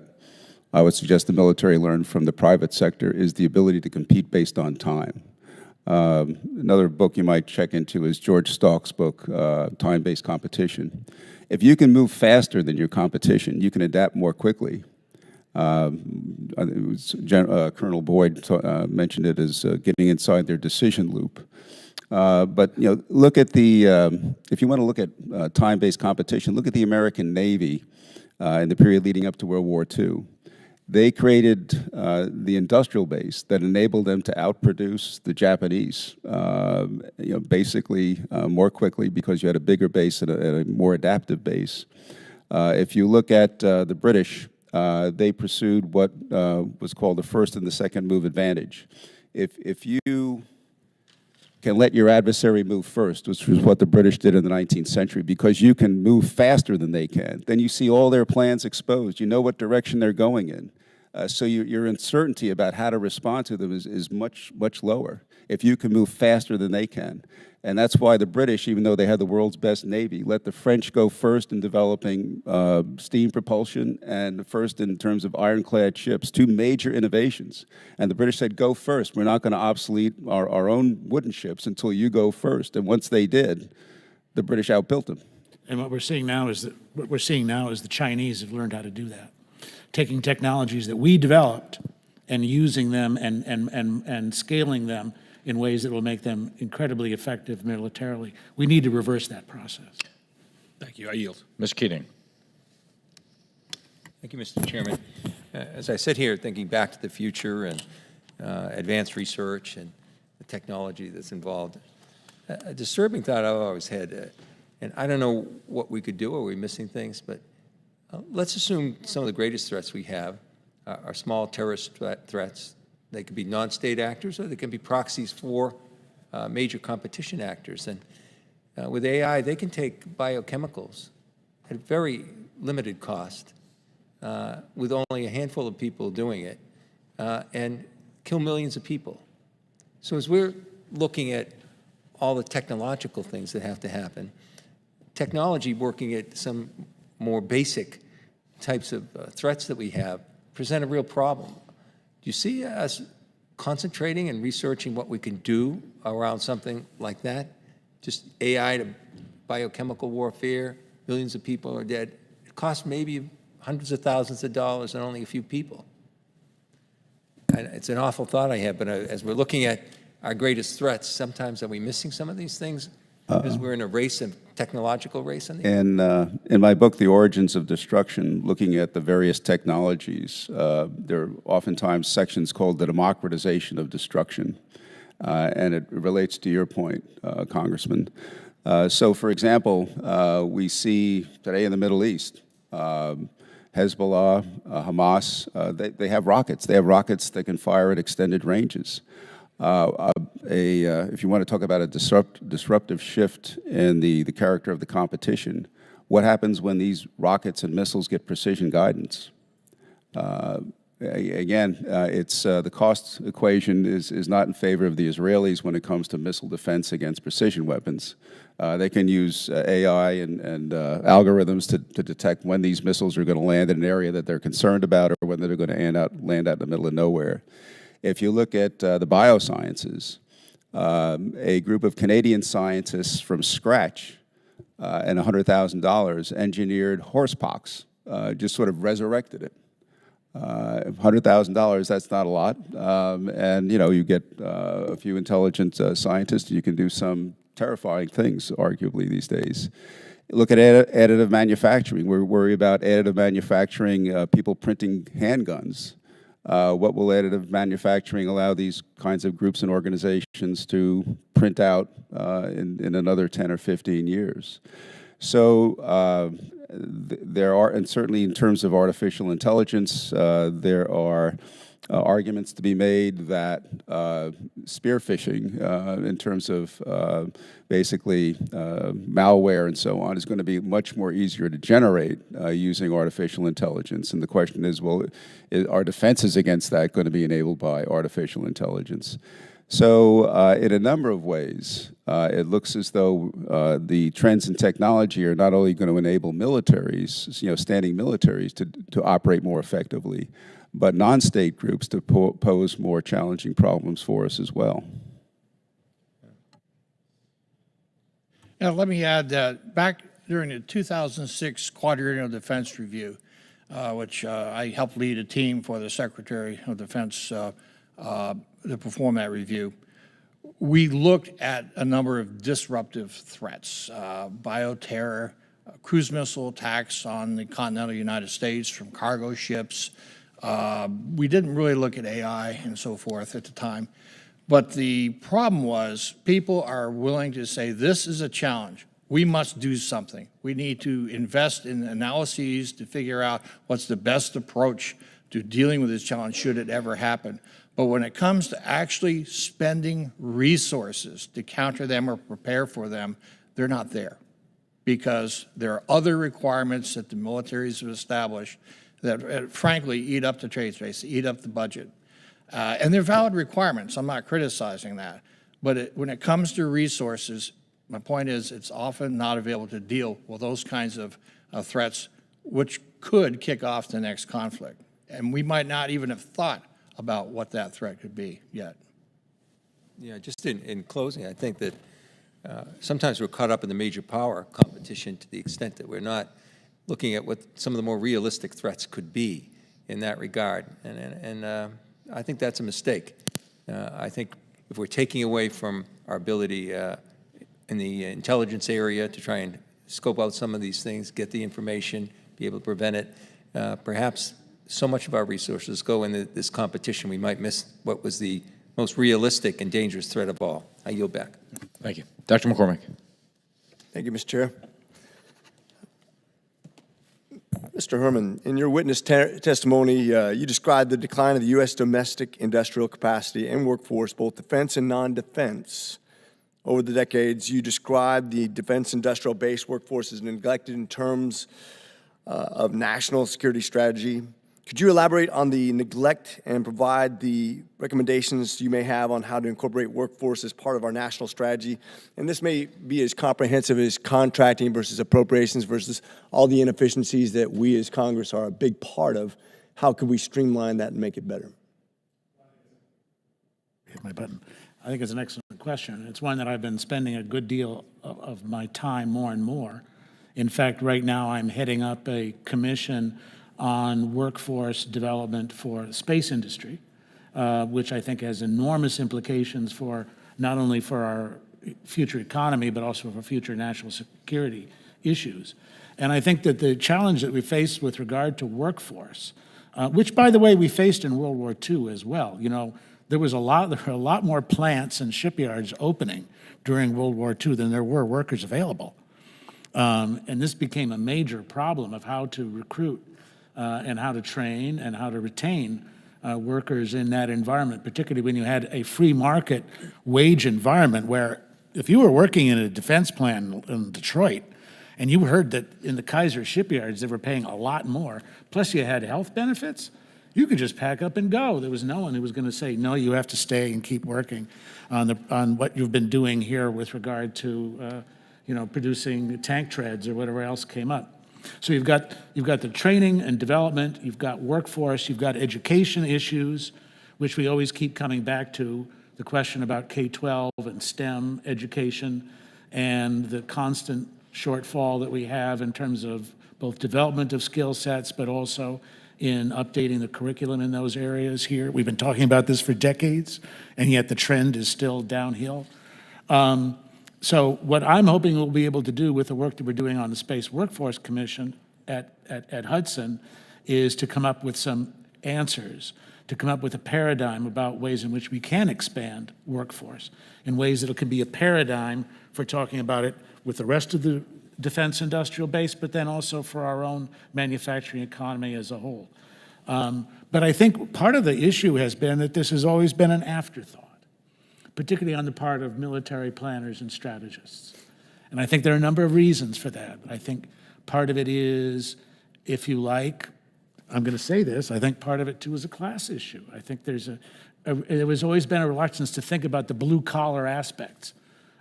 I would suggest the military learn from the private sector is the ability to compete based on time. Another book you might check into is George Stalk's book, Time-Based Competition. If you can move faster than your competition, you can adapt more quickly. Colonel Boyd mentioned it as getting inside their decision loop. But you know, look at the if you want to look at time-based competition, look at the American Navy in the period leading up to World War II. They created the industrial base that enabled them to outproduce the Japanese, you know, basically more quickly because you had a bigger base and a more adaptive base. If you look at the British, they pursued what was called the first and the second move advantage. If you can let your adversary move first, which was what the British did in the 19th century, because you can move faster than they can, then you see all their plans exposed. You know what direction they're going in. So your uncertainty about how to respond to them is much, much lower if you can move faster than they can. And that's why the British, even though they had the world's best Navy, let the French go first in developing steam propulsion and first in terms of ironclad ships, two major innovations. And the British said, go first. We're not going to obsolete our own wooden ships until you go first. And once they did, the British outbuilt them. And what we're seeing now is the Chinese have learned how to do that, taking technologies that we developed and using them and scaling them in ways that will make them incredibly effective militarily. We need to reverse that process. Thank you. I yield. Mr. Keating. Thank you, Mr. Chairman. As I sit here thinking back to the future and advanced research and the technology that's involved, a disturbing thought I've always had, and I don't know what we could do, are we missing things, but let's assume some of the greatest threats we have are small terrorist threats. They could be non-state actors, or they can be proxies for major competition actors. And with AI, they can take biochemicals at very limited cost, with only a handful of people doing it, and kill millions of people. So as we're looking at all the technological things that have to happen, technology working at some more basic types of threats that we have present a real problem. Do you see us concentrating and researching what we can do around something like that? Just AI to biochemical warfare, millions of people are dead. It costs maybe hundreds of thousands of dollars and only a few people. And it's an awful thought I have, but as we're looking at our greatest threats, sometimes are we missing some of these things? Because we're in a race, a technological race. In my book, The Origins of Destruction, looking at the various technologies, there are oftentimes sections called the democratization of destruction, and it relates to your point, Congressman. So, for example, we see today in the Middle East, Hezbollah, Hamas, they have rockets. They have rockets that can fire at extended ranges. If you want to talk about a disruptive shift in the character of the competition, what happens when these rockets and missiles get precision guidance? again, it's the cost equation is not in favor of the Israelis when it comes to missile defense against precision weapons. They can use AI and algorithms to detect when these missiles are going to land in an area that they're concerned about, or when they're going to land out in the middle of nowhere. If you look at the biosciences, a group of Canadian scientists from scratch and $100,000 engineered horsepox, just sort of resurrected it. $100,000, that's not a lot. And, you know, you get a few intelligent scientists, you can do some terrifying things, arguably, these days. Look at additive manufacturing. We're worried about additive manufacturing, people printing handguns. What will additive manufacturing allow these kinds of groups and organizations to print out in another 10 or 15 years? So there are, and certainly in terms of artificial intelligence, there are arguments to be made that spear phishing, in terms of basically malware and so on, is going to be much more easier to generate using artificial intelligence. And the question is, well, are defenses against that going to be enabled by artificial intelligence? So in a number of ways, it looks as though the trends in technology are not only going to enable militaries, you know, standing militaries to operate more effectively, but non-state groups to pose more challenging problems for us as well. Now, let me add that back during the 2006 Quadrennial Defense Review, which I helped lead a team for the Secretary of Defense to perform that review, we looked at a number of disruptive threats, bioterror, cruise missile attacks on the continental United States from cargo ships. We didn't really look at AI and so forth at the time. But the problem was people are willing to say, this is a challenge. We must do something. We need to invest in analyses to figure out what's the best approach to dealing with this challenge should it ever happen. But when it comes to actually spending resources to counter them or prepare for them, they're not there, because there are other requirements that the militaries have established that frankly eat up the trade space, eat up the budget. And they're valid requirements. I'm not criticizing that. But when it comes to resources, my point is it's often not available to deal with those kinds of threats, which could kick off the next conflict. And we might not even have thought about what that threat could be yet. Yeah, just in closing, I think that sometimes we're caught up in the major power competition to the extent that we're not looking at what some of the more realistic threats could be in that regard. And I think that's a mistake. I think if we're taking away from our ability in the intelligence area to try and scope out some of these things, get the information, be able to prevent it, perhaps so much of our resources go into this competition, we might miss what was the most realistic and dangerous threat of all. I yield back. Thank you. Dr. McCormick. Thank you, Mr. Chair. Mr. Herman, in your witness testimony, you described the decline of the U.S. domestic industrial capacity and workforce, both defense and non-defense. Over the decades, you described the defense industrial base workforce as neglected in terms of national security strategy. Could you elaborate on the neglect and provide the recommendations you may have on how to incorporate workforce as part of our national strategy? And this may be as comprehensive as contracting versus appropriations versus all the inefficiencies that we as Congress are a big part of. How could we streamline that and make it better? Hit my button. I think it's an excellent question. It's one that I've been spending a good deal of my time more and more. In fact, right now I'm heading up a commission on workforce development for the space industry, which I think has enormous implications for not only for our future economy, but also for future national security issues. And I think that the challenge that we face with regard to workforce, which, by the way, we faced in World War II as well. You know, there were a lot more plants and shipyards opening during World War II than there were workers available. And this became a major problem of how to recruit and how to train and how to retain workers in that environment, particularly when you had a free market wage environment where if you were working in a defense plant in Detroit and you heard that in the Kaiser shipyards they were paying a lot more, plus you had health benefits, you could just pack up and go. There was no one who was going to say, no, you have to stay and keep working on what you've been doing here with regard to, producing tank treads or whatever else came up. So you've got the training and development, you've got workforce, you've got education issues, which we always keep coming back to, the question about K-12 and STEM education and the constant shortfall that we have in terms of both development of skill sets, but also in updating the curriculum in those areas here. We've been talking about this for decades, and yet the trend is still downhill. So what I'm hoping we'll be able to do with the work that we're doing on the Space Workforce Commission at Hudson is to come up with some answers, to come up with a paradigm about ways in which we can expand workforce, in ways that it can be a paradigm for talking about it with the rest of the defense industrial base, but then also for our own manufacturing economy as a whole. But I think part of the issue has been that this has always been an afterthought, particularly on the part of military planners and strategists. And I think there are a number of reasons for that. I think part of it is, if you like, I'm going to say this, I think part of it too is a class issue. I think there has always been a reluctance to think about the blue-collar aspects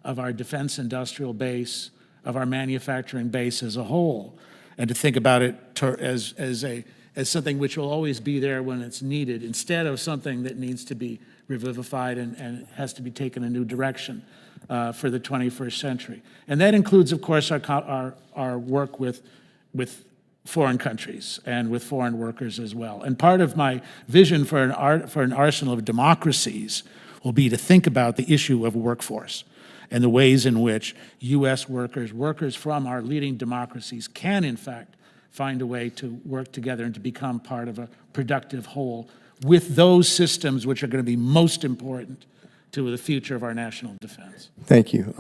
of our defense industrial base, of our manufacturing base as a whole, and to think about it as something which will always be there when it's needed, instead of something that needs to be revivified and has to be taken a new direction for the 21st century. And that includes, of course, our work with foreign countries and with foreign workers as well. And part of my vision for an arsenal of democracies will be to think about the issue of workforce and the ways in which U.S. workers from our leading democracies can, in fact, find a way to work together and to become part of a productive whole with those systems which are going to be most important to the future of our national defense. Thank you.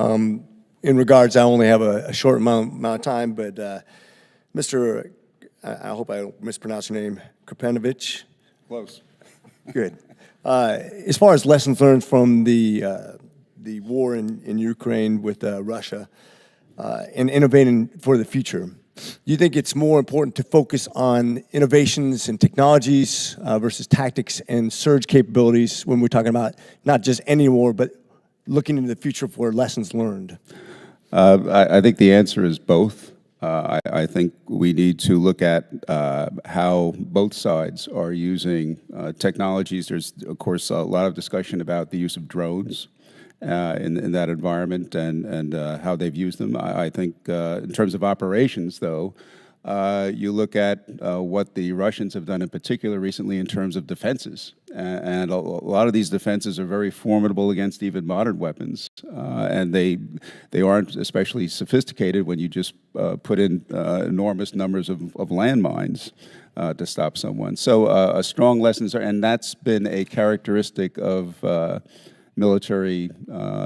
In regards, I only have a short amount of time, but Mr. I hope I don't mispronounce your name, Krepinevich? Close. Good. As far as lessons learned from the war in Ukraine with Russia and innovating for the future, do you think it's more important to focus on innovations and technologies versus tactics and surge capabilities when we're talking about not just any war, but looking into the future for lessons learned? I think the answer is both. I think we need to look at how both sides are using technologies. There's, of course, a lot of discussion about the use of drones in that environment and how they've used them. I think in terms of operations, though, you look at what the Russians have done in particular recently in terms of defenses. And a lot of these defenses are very formidable against even modern weapons. And they aren't especially sophisticated when you just put in enormous numbers of landmines to stop someone. So a strong lessons, and that's been a characteristic of military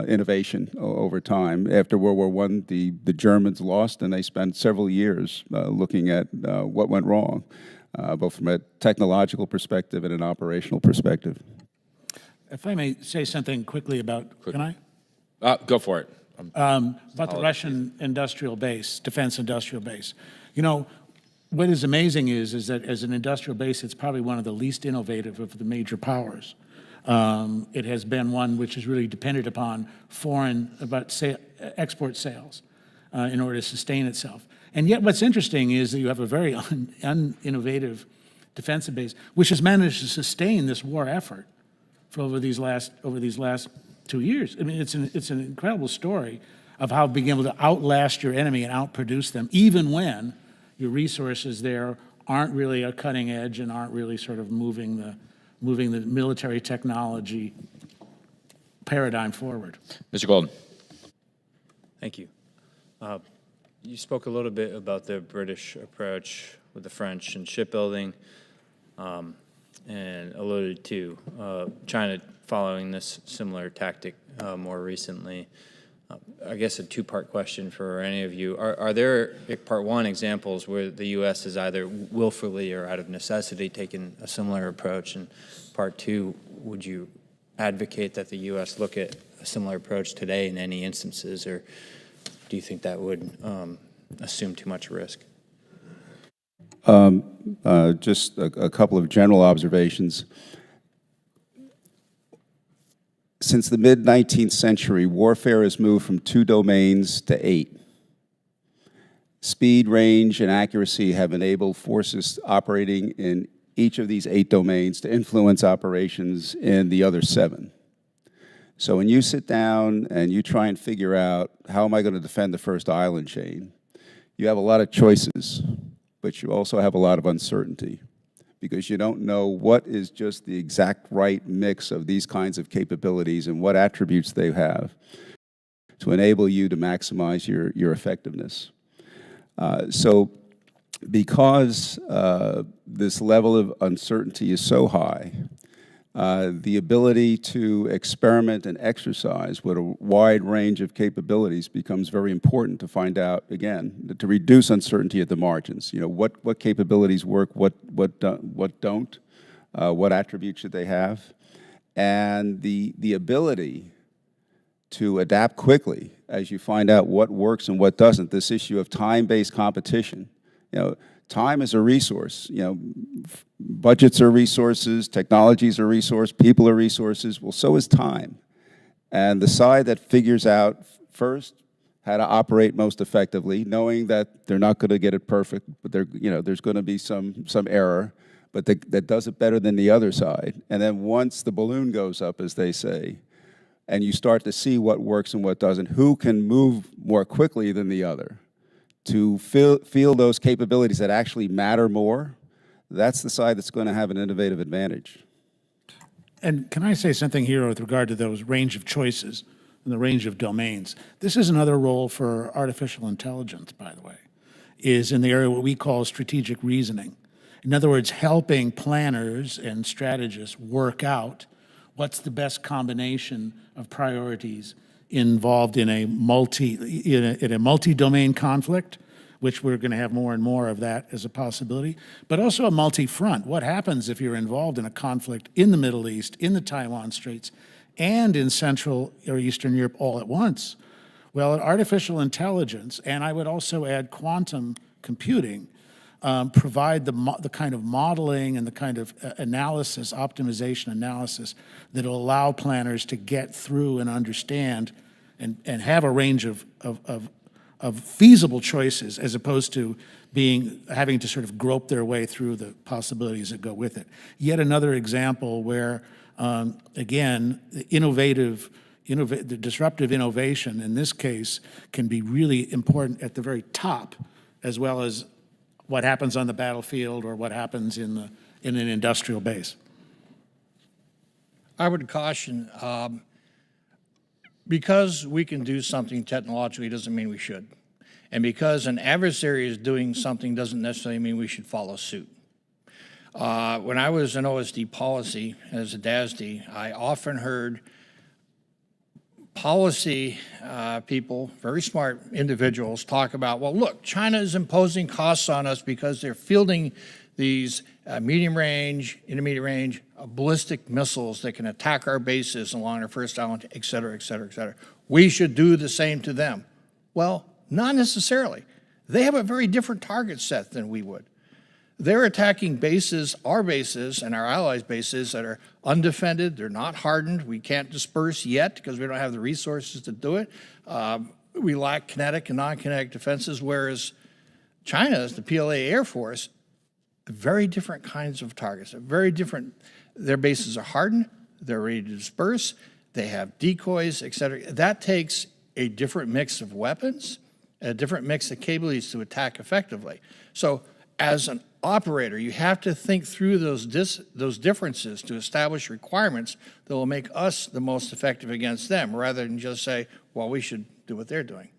innovation over time. After World War I, the Germans lost, and they spent several years looking at what went wrong, both from a technological perspective and an operational perspective. If I may say something quickly about, can I? Go for it. About the Russian industrial base, defense industrial base. You know, what is amazing is that as an industrial base, it's probably one of the least innovative of the major powers. It has been one which is really dependent upon export sales in order to sustain itself. And yet what's interesting is that you have a very uninnovative defensive base, which has managed to sustain this war effort for over these last 2 years. I mean, it's an incredible story of how being able to outlast your enemy and outproduce them, even when your resources there aren't really a cutting edge and aren't really sort of moving the military technology paradigm forward. Mr. Golden. Thank you. You spoke a little bit about the British approach with the French and shipbuilding, and alluded to China following this similar tactic more recently. I guess a two-part question for any of you. Are there, part one, examples where the U.S. has either willfully or out of necessity taken a similar approach? And part two, would you advocate that the U.S. look at a similar approach today in any instances, or do you think that would assume too much risk? Just a couple of general observations. Since the mid-19th century, warfare has moved from 2 domains to 8. Speed, range, and accuracy have enabled forces operating in each of these 8 domains to influence operations in the other 7. So when you sit down and you try and figure out, how am I going to defend the first island chain, you have a lot of choices, but you also have a lot of uncertainty, because you don't know what is just the exact right mix of these kinds of capabilities and what attributes they have to enable you to maximize your effectiveness. So because this level of uncertainty is so high, the ability to experiment and exercise with a wide range of capabilities becomes very important to find out, again, to reduce uncertainty at the margins. You know, what capabilities work, what don't, what attributes should they have, and the ability to adapt quickly as you find out what works and what doesn't. This issue of time-based competition, you know, time is a resource. You know, budgets are resources, technologies are resources, people are resources. Well, so is time. And the side that figures out first how to operate most effectively, knowing that they're not going to get it perfect, but there's going to be some error, but that does it better than the other side. And then once the balloon goes up, as they say, and you start to see what works and what doesn't, who can move more quickly than the other to feel those capabilities that actually matter more, that's the side that's going to have an innovative advantage. And can I say something here with regard to those range of choices and the range of domains? This is another role for artificial intelligence, by the way, is in the area what we call strategic reasoning. In other words, helping planners and strategists work out what's the best combination of priorities involved in a multi-domain conflict, which we're going to have more and more of that as a possibility, but also a multi-front. What happens if you're involved in a conflict in the Middle East, in the Taiwan Straits, and in Central or Eastern Europe all at once? Well, artificial intelligence, and I would also add quantum computing, provide the kind of modeling and the kind of analysis, optimization analysis that will allow planners to get through and understand and have a range of feasible choices, as opposed to having to sort of grope their way through the possibilities that go with it. Yet another example where, again, the disruptive innovation in this case can be really important at the very top, as well as what happens on the battlefield or what happens in an industrial base. I would caution, because we can do something technologically doesn't mean we should. And because an adversary is doing something doesn't necessarily mean we should follow suit. When I was in OSD policy as a DASD, I often heard policy people, very smart individuals, talk about, well, look, China is imposing costs on us because they're fielding these medium range, intermediate range, ballistic missiles that can attack our bases along our first island, et cetera, et cetera, et cetera. We should do the same to them. Well, not necessarily. They have a very different target set than we would. They're attacking bases, our bases and our allies' bases that are undefended, they're not hardened, we can't disperse yet because we don't have the resources to do it. We lack kinetic and non-kinetic defenses, whereas China's, the PLA Air Force, very different kinds of targets, very different. Their bases are hardened, they're ready to disperse, they have decoys, et cetera. That takes a different mix of weapons, a different mix of capabilities to attack effectively. So as an operator, you have to think through those differences to establish requirements that will make us the most effective against them, rather than just say, well, we should do what they're doing.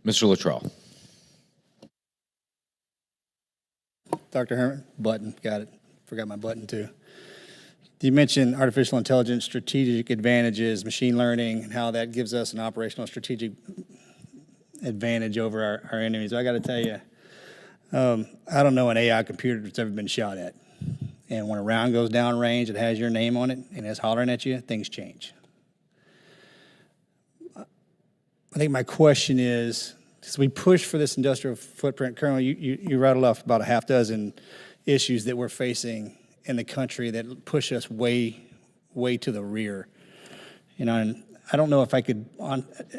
Mr. Luttrell. Dr. Herman, button, got it. Forgot my button too. You mentioned artificial intelligence, strategic advantages, machine learning, and how that gives us an operational strategic advantage over our enemies. I got to tell you, I don't know an AI computer that's ever been shot at. And when a round goes down range, it has your name on it, and it's hollering at you, things change. I think my question is, So we push for this industrial footprint. Colonel, you rattled off about a half dozen issues that we're facing in the country that push us way to the rear. And I don't know if I could,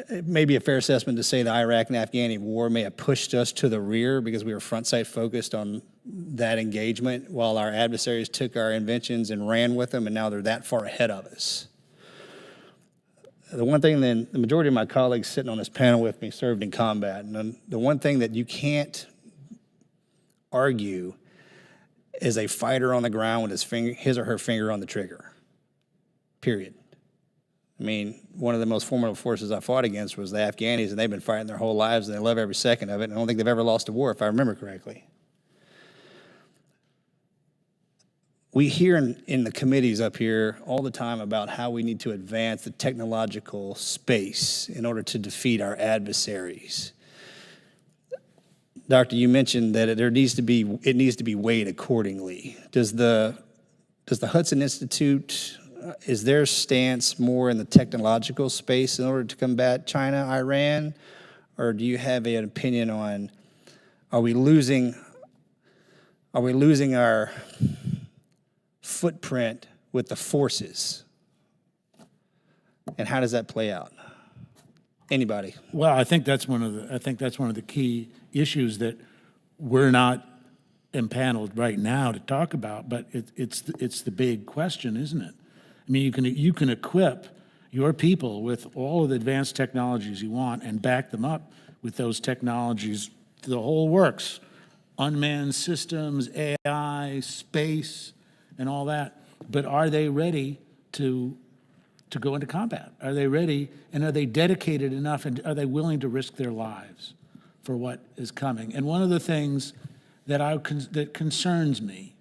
it may be a fair assessment to say the Iraq and Afghani war may have pushed us to the rear because we were front sight focused on that engagement while our adversaries took our inventions and ran with them, and now they're that far ahead of us. The one thing then, the majority of my colleagues sitting on this panel with me served in combat, and the one thing that you can't argue is a fighter on the ground with his or her finger on the trigger, period. I mean, one of the most formidable forces I fought against was the Afghanis, and they've been fighting their whole lives, and they love every second of it, and I don't think they've ever lost a war, if I remember correctly. We hear in the committees up here all the time about how we need to advance the technological space in order to defeat our adversaries. Doctor, you mentioned that it needs to be weighed accordingly. Does the Hudson Institute, is their stance more in the technological space in order to combat China, Iran, or do you have an opinion on are we losing our footprint with the forces, and how does that play out? Anybody? Well, I think that's one of the key issues that we're not empaneled right now to talk about, but it's the big question, isn't it? I mean, you can equip your people with all of the advanced technologies you want and back them up with those technologies, the whole works, unmanned systems, AI, space, and all that. But are they ready to go into combat? Are they ready, and are they dedicated enough, and are they willing to risk their lives for what is coming? And one of the things that concerns me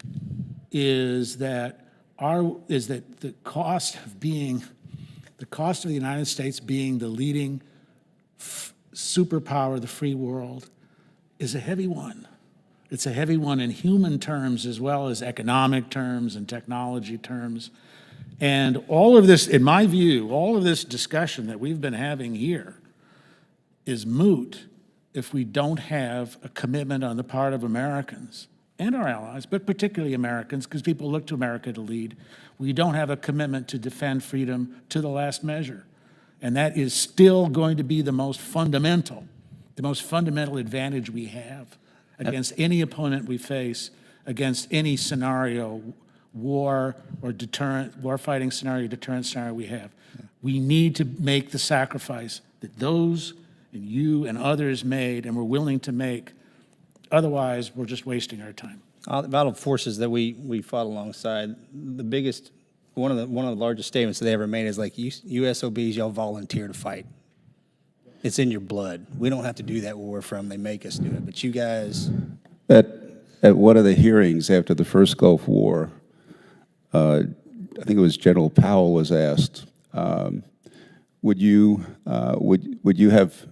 is that the cost of the United States being the leading superpower of the free world is a heavy one. It's a heavy one in human terms as well as economic terms and technology terms. And all of this, in my view, all of this discussion that we've been having here is moot if we don't have a commitment on the part of Americans and our allies, but particularly Americans, because people look to America to lead. We don't have a commitment to defend freedom to the last measure. And that is still going to be the most fundamental advantage we have against any opponent we face, against any scenario, war fighting scenario, deterrent scenario we have. We need to make the sacrifice that those and you and others made and were willing to make. Otherwise, we're just wasting our time. The battle forces that we fought alongside, one of the largest statements that they ever made is like, USOBs, y'all volunteer to fight. It's in your blood. We don't have to do that where we're from. They make us do it. But you guys... At one of the hearings after the first Gulf War, I think it was General Powell was asked, would you have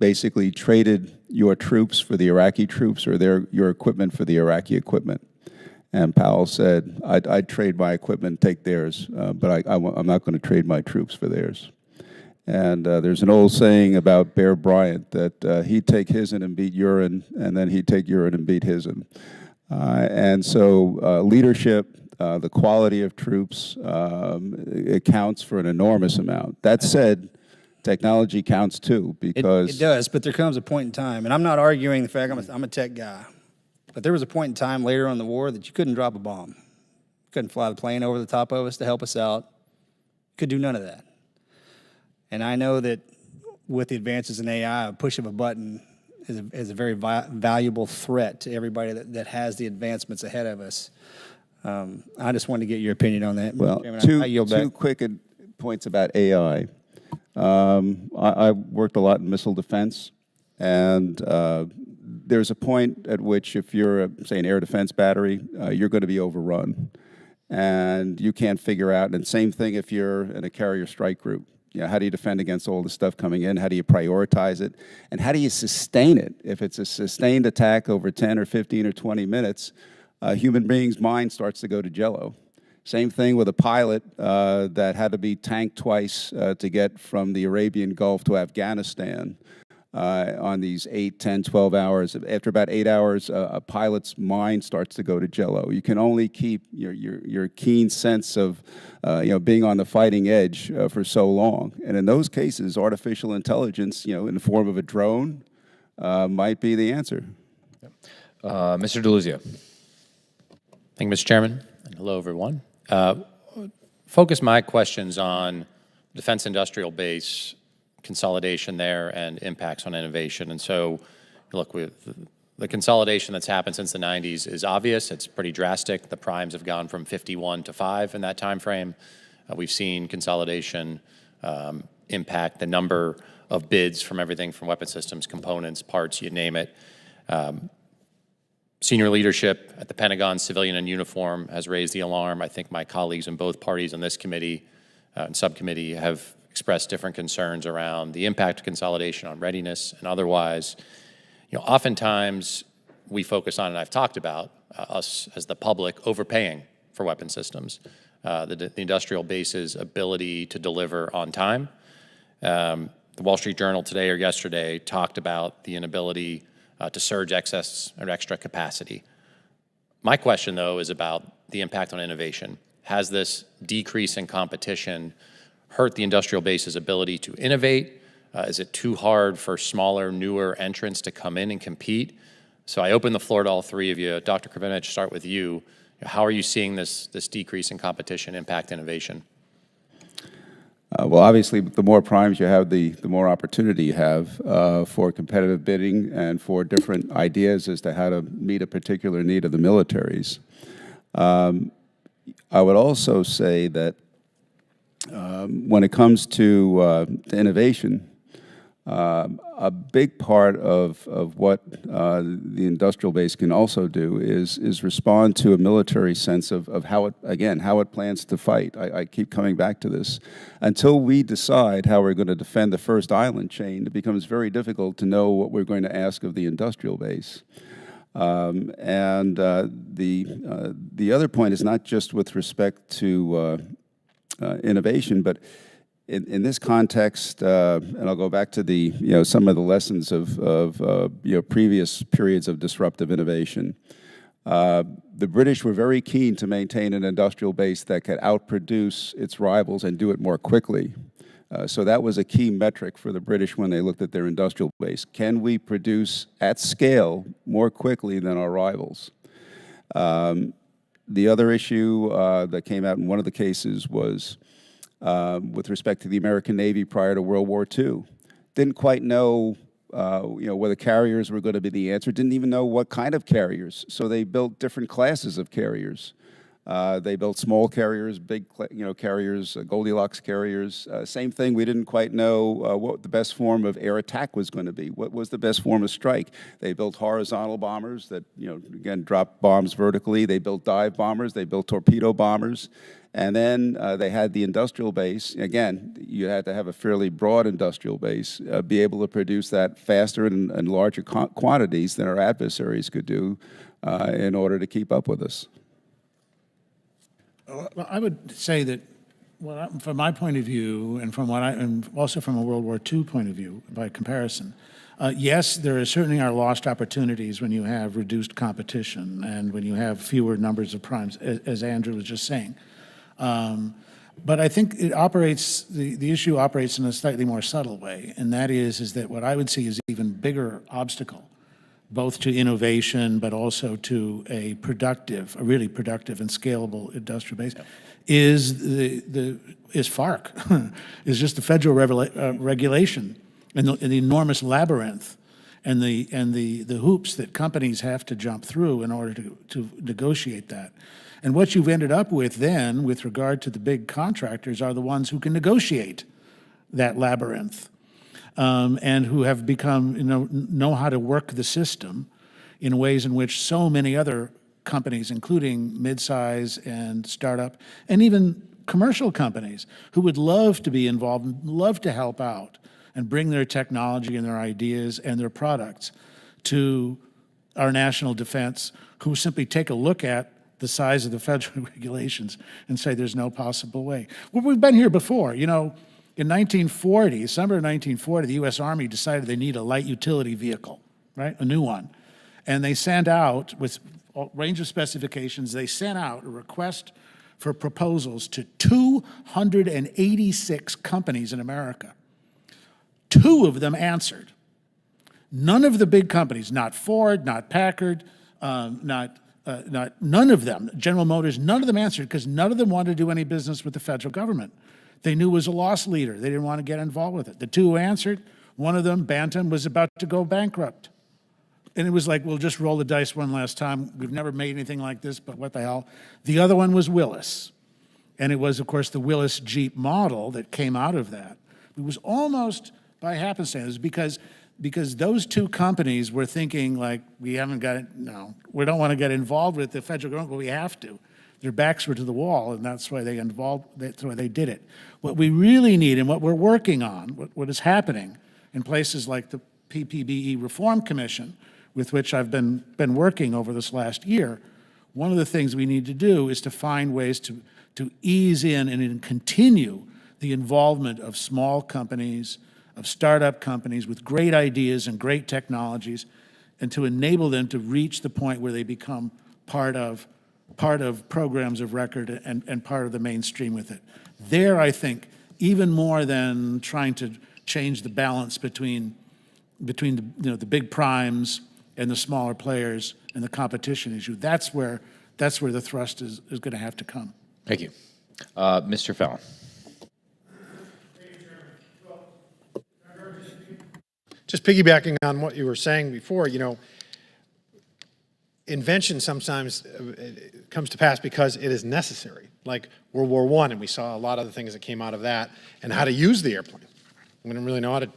basically traded your troops for the Iraqi troops or your equipment for the Iraqi equipment? And Powell said, I'd trade my equipment, take theirs, but I'm not going to trade my troops for theirs. And there's an old saying about Bear Bryant that he'd take his'n and beat urine, and then he'd take urine and beat his'n. And so leadership, the quality of troops, it counts for an enormous amount. That said, technology counts too, because... It does, but there comes a point in time, and I'm not arguing the fact I'm a tech guy, but there was a point in time later on in the war that you couldn't drop a bomb. You couldn't fly the plane over the top of us to help us out. Could do none of that. And I know that with the advances in AI, a push of a button is a very valuable threat to everybody that has the advancements ahead of us. I just wanted to get your opinion on that. Well, Chairman, two quick points about AI. I worked a lot in missile defense, and there's a point at which if you're, say, an air defense battery, you're going to be overrun. And you can't figure out, and same thing if you're in a carrier strike group. You know, how do you defend against all the stuff coming in? How do you prioritize it? And how do you sustain it? If it's a sustained attack over 10 or 15 or 20 minutes, a human being's mind starts to go to jello. Same thing with a pilot that had to be tanked twice to get from the Arabian Gulf to Afghanistan. on these 8, 10, 12 hours. After about 8 hours, a pilot's mind starts to go to jello. You can only keep your keen sense of being on the fighting edge for so long. And in those cases, artificial intelligence, in the form of a drone, might be the answer. Mr. DeLuzio. Thank you, Mr. Chairman, and hello, everyone. Focus my questions on defense industrial base, consolidation there, and impacts on innovation. And so, look, the consolidation that's happened since the 90s is obvious. It's pretty drastic. The primes have gone from 51 to 5 in that time frame. We've seen consolidation impact the number of bids from everything from weapon systems, components, parts, you name it. Senior leadership at the Pentagon, civilian and uniform, has raised the alarm. I think my colleagues in both parties on this committee and subcommittee have expressed different concerns around the impact of consolidation on readiness and otherwise. Oftentimes we focus on, and I've talked about, us as the public overpaying for weapon systems, the industrial base's ability to deliver on time. The Wall Street Journal today or yesterday talked about the inability to surge excess or extra capacity. My question, though, is about the impact on innovation. Has this decrease in competition hurt the industrial base's ability to innovate? Is it too hard for smaller, newer entrants to come in and compete? So I open the floor to all three of you. Dr. Krepinevich, start with you. How are you seeing this decrease in competition impact innovation? Well, obviously, the more primes you have, the more opportunity you have for competitive bidding and for different ideas as to how to meet a particular need of the militaries. I would also say that when it comes to innovation, a big part of what the industrial base can also do is respond to a military sense of how it plans to fight. I keep coming back to this. Until we decide how we're going to defend the first island chain, it becomes very difficult to know what we're going to ask of the industrial base. The other point is not just with respect to innovation, but in this context, and I'll go back to the some of the lessons of previous periods of disruptive innovation. The British were very keen to maintain an industrial base that could outproduce its rivals and do it more quickly. So that was a key metric for the British when they looked at their industrial base. Can we produce at scale more quickly than our rivals? The other issue that came out in one of the cases was with respect to the American Navy prior to World War II. Didn't quite know, whether carriers were going to be the answer. Didn't even know what kind of carriers. So they built different classes of carriers. They built small carriers, big, carriers, Goldilocks carriers. Same thing. We didn't quite know what the best form of air attack was going to be. What was the best form of strike? They built horizontal bombers that, again, drop bombs vertically. They built dive bombers. They built torpedo bombers. And then they had the industrial base. Again, you had to have a fairly broad industrial base, be able to produce that faster and larger quantities than our adversaries could do in order to keep up with us. Well, I would say that, from my point of view, and also from a World War II point of view, by comparison, yes, there certainly are lost opportunities when you have reduced competition and when you have fewer numbers of primes, as Andrew was just saying. But I think it operates, the issue operates in a slightly more subtle way, and that is that what I would see is even bigger obstacle, both to innovation, but also to a really productive and scalable industrial base, is FARC, is just the federal regulation and the enormous labyrinth and the hoops that companies have to jump through in order to negotiate that. And what you've ended up with then, with regard to the big contractors, are the ones who can negotiate that labyrinth. And who have become, know how to work the system in ways in which so many other companies, including mid-size and startup, and even commercial companies, who would love to be involved and love to help out and bring their technology and their ideas and their products to our national defense, who simply take a look at the size of the federal regulations and say there's no possible way. Well, we've been here before, In 1940, December of 1940, the U.S. Army decided they need a light utility vehicle, right, a new one. And they sent out, with a range of specifications, they sent out a request for proposals to 286 companies in America. 2 of them answered. None of the big companies, not Ford, not Packard, none of them, General Motors, none of them answered because none of them wanted to do any business with the federal government. They knew it was a loss leader. They didn't want to get involved with it. The 2 who answered, one of them, Bantam, was about to go bankrupt. And it was like, we'll just roll the dice one last time. We've never made anything like this, but what the hell. The other one was Willis. And it was, of course, the Willis Jeep model that came out of that. It was almost by happenstance because those 2 companies were thinking, like, we don't want to get involved with the federal government, but we have to. Their backs were to the wall, and that's why that's why they did it. What we really need and what we're working on, what is happening in places like the PPBE Reform Commission, with which I've been working over this last year, one of the things we need to do is to find ways to ease in and continue the involvement of small companies, of startup companies with great ideas and great technologies, and to enable them to reach the point where they become part of programs of record and part of the mainstream with it. There, I think, even more than trying to change the balance between the big primes and the smaller players and the competition issue, that's where the thrust is going to have to come. Thank you. Mr. Fallon. Just piggybacking on what you were saying before, invention sometimes comes to pass because it is necessary. Like World War I, and we saw a lot of the things that came out of that, and how to use the airplane. We didn't really know how to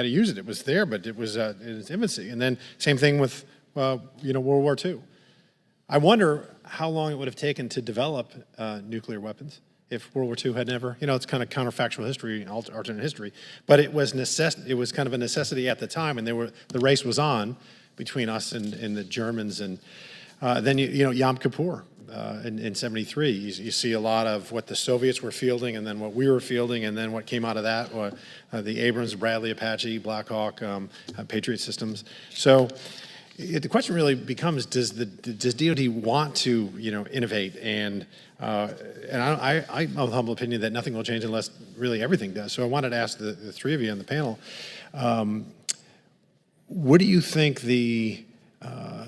use it. It was there, but it was in its infancy. And then same thing with World War II. I wonder how long it would have taken to develop nuclear weapons if World War II had never, it's kind of counterfactual history, alternate history, but it was kind of a necessity at the time, and the race was on between us and the Germans, and then Yom Kippur in '73. You see a lot of what the Soviets were fielding, and then what we were fielding, and then what came out of that, the Abrams, Bradley, Apache, Black Hawk, Patriot systems. So the question really becomes: does DoD want to innovate? And I'm of the humble opinion that nothing will change unless really everything does. So I wanted to ask the 3 of you on the panel. What do you think the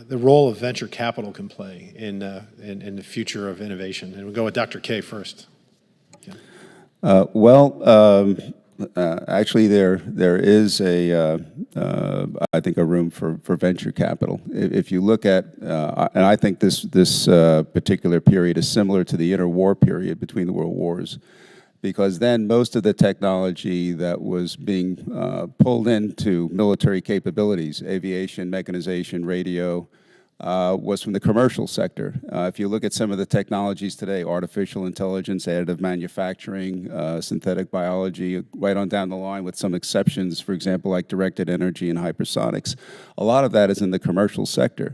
role of venture capital can play in the future of innovation? And we'll go with Dr. K first. Yeah. Actually, there is I think a room for venture capital. If you look at, and I think this particular period is similar to the interwar period between the world wars, because then most of the technology that was being pulled into military capabilities, aviation, mechanization, radio, was from the commercial sector. If you look at some of the technologies today, artificial intelligence, additive manufacturing, synthetic biology, right on down the line with some exceptions, for example, like directed energy and hypersonics, a lot of that is in the commercial sector.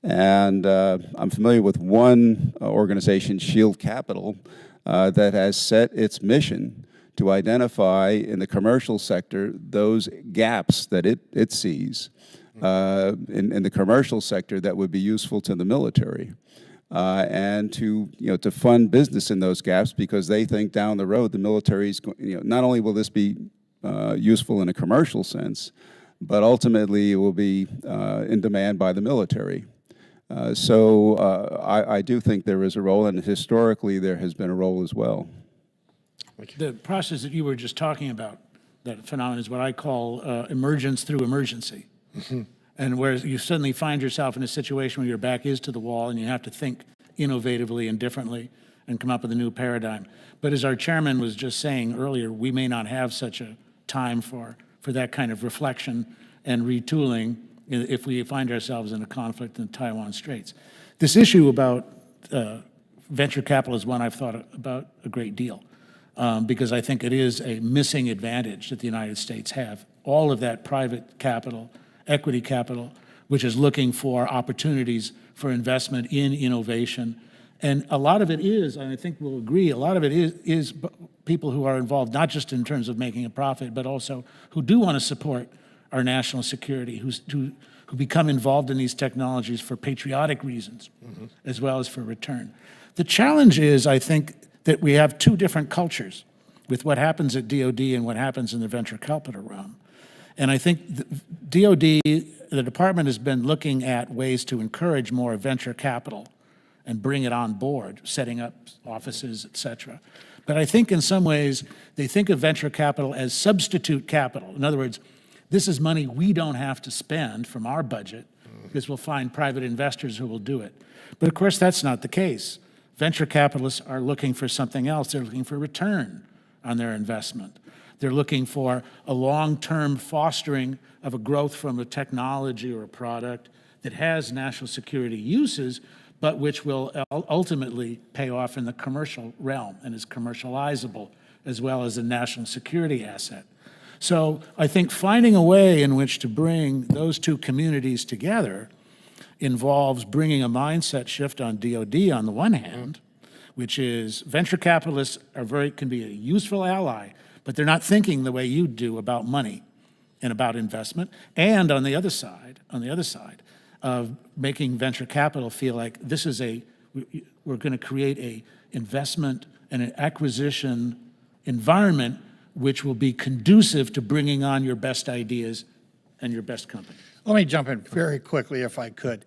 And I'm familiar with one organization, Shield Capital, that has set its mission to identify in the commercial sector those gaps that it sees in the commercial sector that would be useful to the military, and to fund business in those gaps, because they think down the road the military's not only will this be useful in a commercial sense, but ultimately it will be in demand by the military. So I do think there is a role, and historically there has been a role as well. The process that you were just talking about, that phenomenon, is what I call emergence through emergency. And where you suddenly find yourself in a situation where your back is to the wall and you have to think innovatively and differently and come up with a new paradigm. But as our chairman was just saying earlier, we may not have such a time for that kind of reflection and retooling if we find ourselves in a conflict in the Taiwan Straits. This issue about venture capital is one I've thought about a great deal, because I think it is a missing advantage that the United States have. All of that private capital, equity capital, which is looking for opportunities for investment in innovation And a lot of it is, and I think we'll agree, a lot of it is people who are involved, not just in terms of making a profit, but also who do want to support our national security, who become involved in these technologies for patriotic reasons, as well as for return. The challenge is, I think, that we have two different cultures with what happens at DOD and what happens in the venture capital realm. And I think DOD, the department has been looking at ways to encourage more venture capital and bring it on board, setting up offices, et cetera. But I think in some ways, they think of venture capital as substitute capital. In other words, this is money we don't have to spend from our budget because we'll find private investors who will do it. But of course, that's not the case. Venture capitalists are looking for something else. They're looking for return on their investment. They're looking for a long-term fostering of a growth from a technology or a product that has national security uses, but which will ultimately pay off in the commercial realm and is commercializable as well as a national security asset. So I think finding a way in which to bring those two communities together involves bringing a mindset shift on DOD on the one hand, which is venture capitalists can be a useful ally, but they're not thinking the way you do about money and about investment. And on the other side of making venture capital feel like this is we're going to create a investment and an acquisition environment which will be conducive to bringing on your best ideas and your best company. Let me jump in very quickly if I could.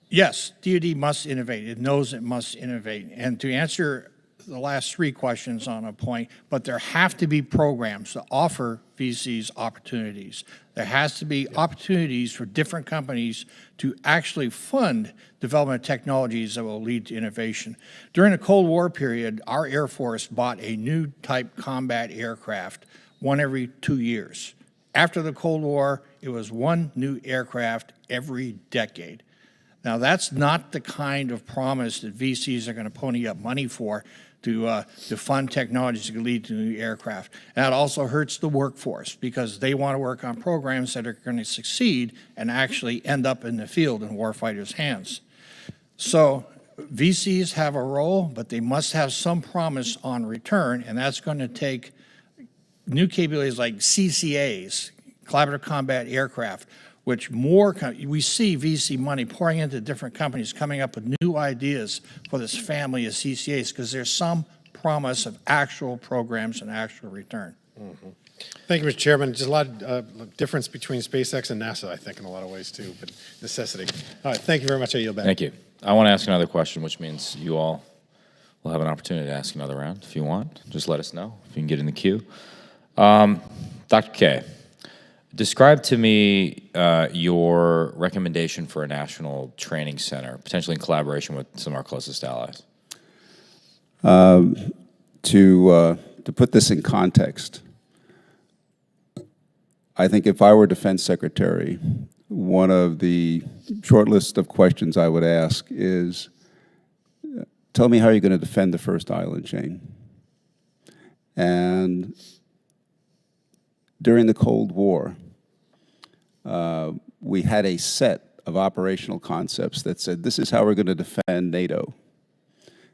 Yes, DoD must innovate. It knows it must innovate. And to answer the last three questions on a point, but there have to be programs that offer VCs opportunities. There has to be opportunities for different companies to actually fund development of technologies that will lead to innovation. During the Cold War period, our Air Force bought a new type combat aircraft, one every 2 years. After the Cold War, it was one new aircraft every decade. Now, that's not the kind of promise that VCs are going to pony up money for to fund technologies that can lead to new aircraft. And that also hurts the workforce because they want to work on programs that are going to succeed and actually end up in the field in warfighters' hands. So VCs have a role, but they must have some promise on return, and that's going to take new capabilities like CCAs, collaborative combat aircraft, which we see VC money pouring into different companies, coming up with new ideas for this family of CCAs, because there's some promise of actual programs and actual return. Mm-hmm. Thank you, Mr. Chairman. Just a lot of difference between SpaceX and NASA, I think, in a lot of ways, too, but necessity. All right, thank you very much. I yield back. Thank you. I want to ask another question, which means you all will have an opportunity to ask another round if you want. Just let us know if you can get in the queue. Dr. K, describe to me your recommendation for a national training center, potentially in collaboration with some of our closest allies. To put this in context, I think if I were Defense Secretary, one of the short list of questions I would ask is, tell me how you're going to defend the first island chain. And during the Cold War, we had a set of operational concepts that said, this is how we're going to defend NATO.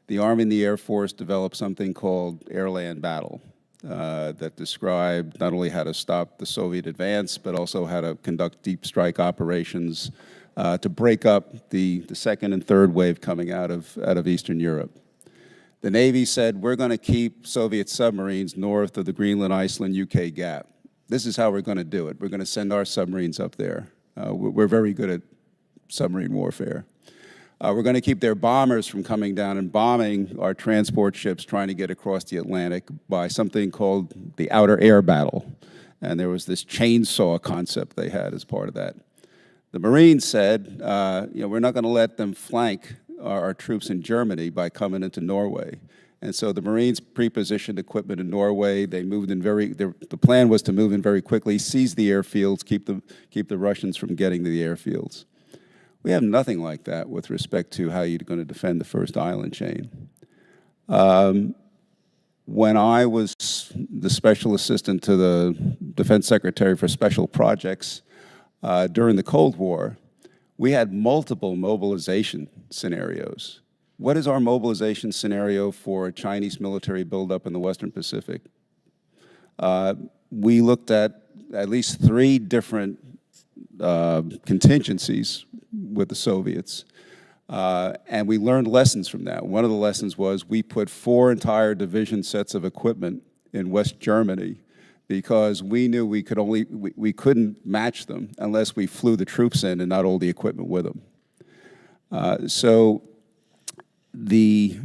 The Army and the Air Force developed something called air-land battle that described not only how to stop the Soviet advance, but also how to conduct deep strike operations to break up the second and third wave coming out of Eastern Europe. The Navy said, we're going to keep Soviet submarines north of the Greenland, Iceland, UK gap. This is how we're going to do it. We're going to send our submarines up there. We're very good at submarine warfare. We're going to keep their bombers from coming down and bombing our transport ships trying to get across the Atlantic by something called the outer air battle. And there was this chainsaw concept they had as part of that. The Marines said, we're not going to let them flank our troops in Germany by coming into Norway. And so the Marines pre-positioned equipment in Norway. They moved in the plan was to move in very quickly, seize the airfields, keep the Russians from getting to the airfields. We have nothing like that with respect to how you're going to defend the first island chain. When I was the special assistant to the Defense Secretary for Special Projects during the Cold War, we had multiple mobilization scenarios what is our mobilization scenario for a Chinese military buildup in the Western Pacific? We looked at least 3 different contingencies with the Soviets, and we learned lessons from that. One of the lessons was we put 4 entire division sets of equipment in West Germany because we knew we couldn't match them unless we flew the troops in and not all the equipment with them. So the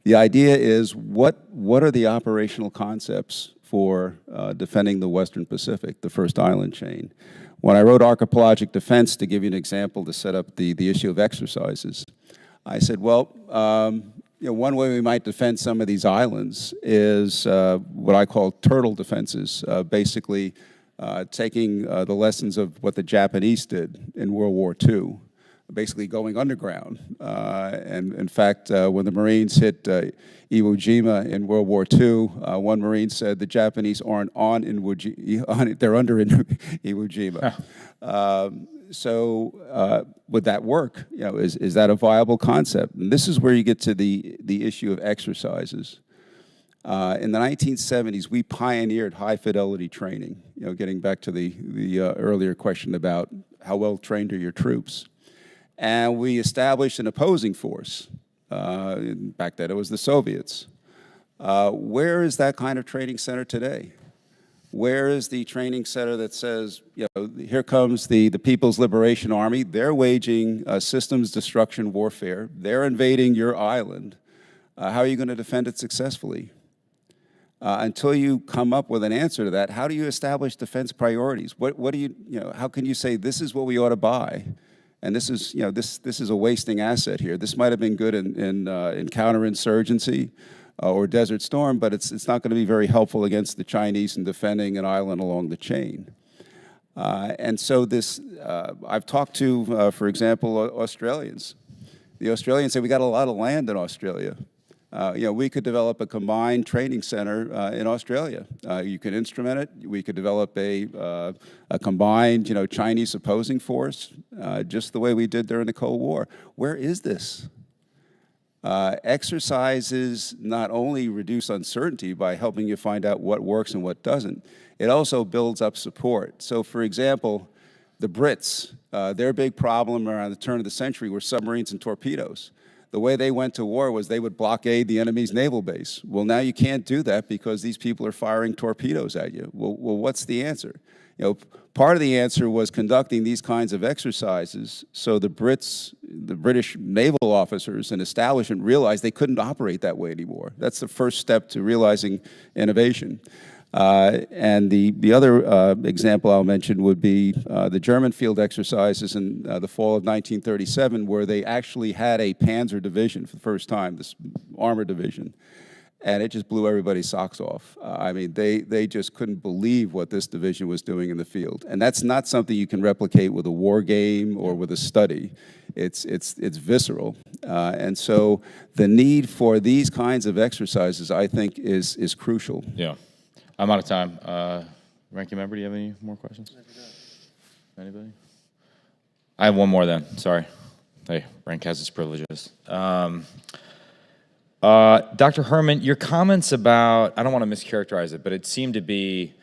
idea is what are the operational concepts for defending the Western Pacific, the first island chain? When I wrote Archipelagic Defense, to give you an example to set up the issue of exercises, I said, well, one way we might defend some of these islands is what I call turtle defenses, basically taking the lessons of what the Japanese did in World War II, basically going underground. And in fact, when the Marines hit Iwo Jima in World War II, one Marine said the Japanese aren't on Iwo Jima, they're under Iwo Jima. So would that work? Is that a viable concept? And this is where you get to the issue of exercises. In the 1970s, we pioneered high-fidelity training, getting back to the earlier question about how well trained are your troops. And we established an opposing force. Back then, it was the Soviets. Where is that kind of training center today? Where is the training center that says, here comes the People's Liberation Army, they're waging systems destruction warfare, they're invading your island. How are you going to defend it successfully? Until you come up with an answer to that, how do you establish defense priorities? What do you, how can you say this is what we ought to buy? And this is, this is a wasting asset here. This might have been good in counterinsurgency or Desert Storm, but it's not going to be very helpful against the Chinese in defending an island along the chain. And so this, I've talked to, for example, Australians. The Australians say we got a lot of land in Australia. We could develop a combined training center in Australia. You could instrument it. We could develop a combined, Chinese opposing force, just the way we did during the Cold War. Where is this? Exercises not only reduce uncertainty by helping you find out what works and what doesn't, it also builds up support. So, for example, the Brits, their big problem around the turn of the century were submarines and torpedoes. The way they went to war was they would blockade the enemy's naval base. Well, now you can't do that because these people are firing torpedoes at you. Well, what's the answer? Part of the answer was conducting these kinds of exercises so the British naval officers and establishment realized they couldn't operate that way anymore. That's the first step to realizing innovation. And the other example I'll mention would be the German field exercises in the fall of 1937, where they actually had a Panzer division for the first time, this armor division, and it just blew everybody's socks off. I mean, they just couldn't believe what this division was doing in the field, and that's not something you can replicate with a war game or with a study. It's visceral, and so the need for these kinds of exercises, I think, is crucial. Yeah. I'm out of time. Ranking member, do you have any more questions? Anybody? I have one more then. Sorry. Hey, rank has its privileges. Dr. Herman, your comments about, I don't want to mischaracterize it, but it seemed to be